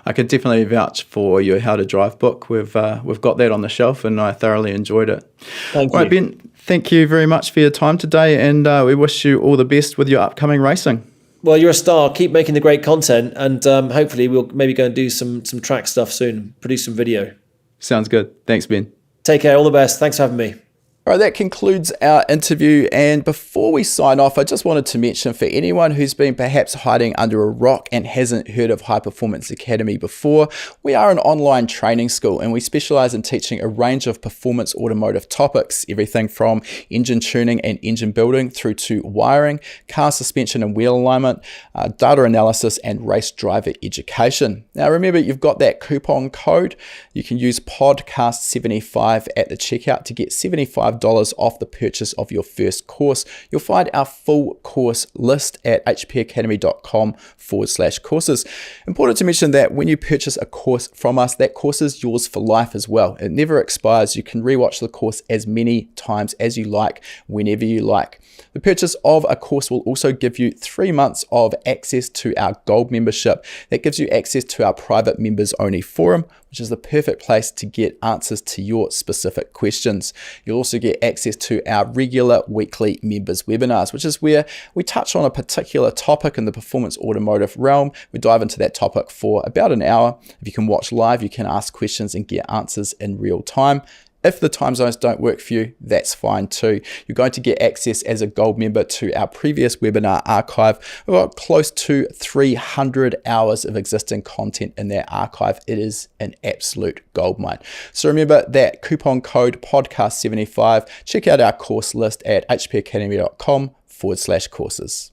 B: I could definitely vouch for your How to Drive book. We've got that on the shelf, and I thoroughly enjoyed it.
A: Thank you.
B: All right, Ben, thank you very much for your time today, and we wish you all the best with your upcoming racing.
A: Well, you're a star. Keep making the great content, and hopefully we'll maybe go and do some track stuff soon, produce some video.
B: Sounds good. Thanks, Ben.
A: Take care. All the best. Thanks for having me.
B: All right, that concludes our interview. And before we sign off, I just wanted to mention, for anyone who's been perhaps hiding under a rock and hasn't heard of High Performance Academy before, we are an online training school, and we specialize in teaching a range of performance automotive topics, everything from engine tuning and engine building through to wiring, car suspension and wheel alignment, data analysis, and race driver education. Now, remember, you've got that coupon code. You can use podcast75 at the checkout to get $75 off the purchase of your first course. You'll find our full course list at hpacademy.com/courses. Important to mention that when you purchase a course from us, that course is yours for life as well. It never expires. You can rewatch the course as many times as you like, whenever you like. The purchase of a course will also give you 3 months of access to our Gold membership. That gives you access to our private members only forum, which is the perfect place to get answers to your specific questions. You'll also get access to our regular weekly members webinars, which is where we touch on a particular topic in the performance automotive realm. We dive into that topic for about an hour. If you can watch live, you can ask questions and get answers in real time. If the time zones don't work for you, that's fine too. You're going to get access as a Gold member to our previous webinar archive. We've got close to 300 hours of existing content in that archive. It is an absolute goldmine. So remember that coupon code podcast75. Check out our course list at hpacademy.com/courses.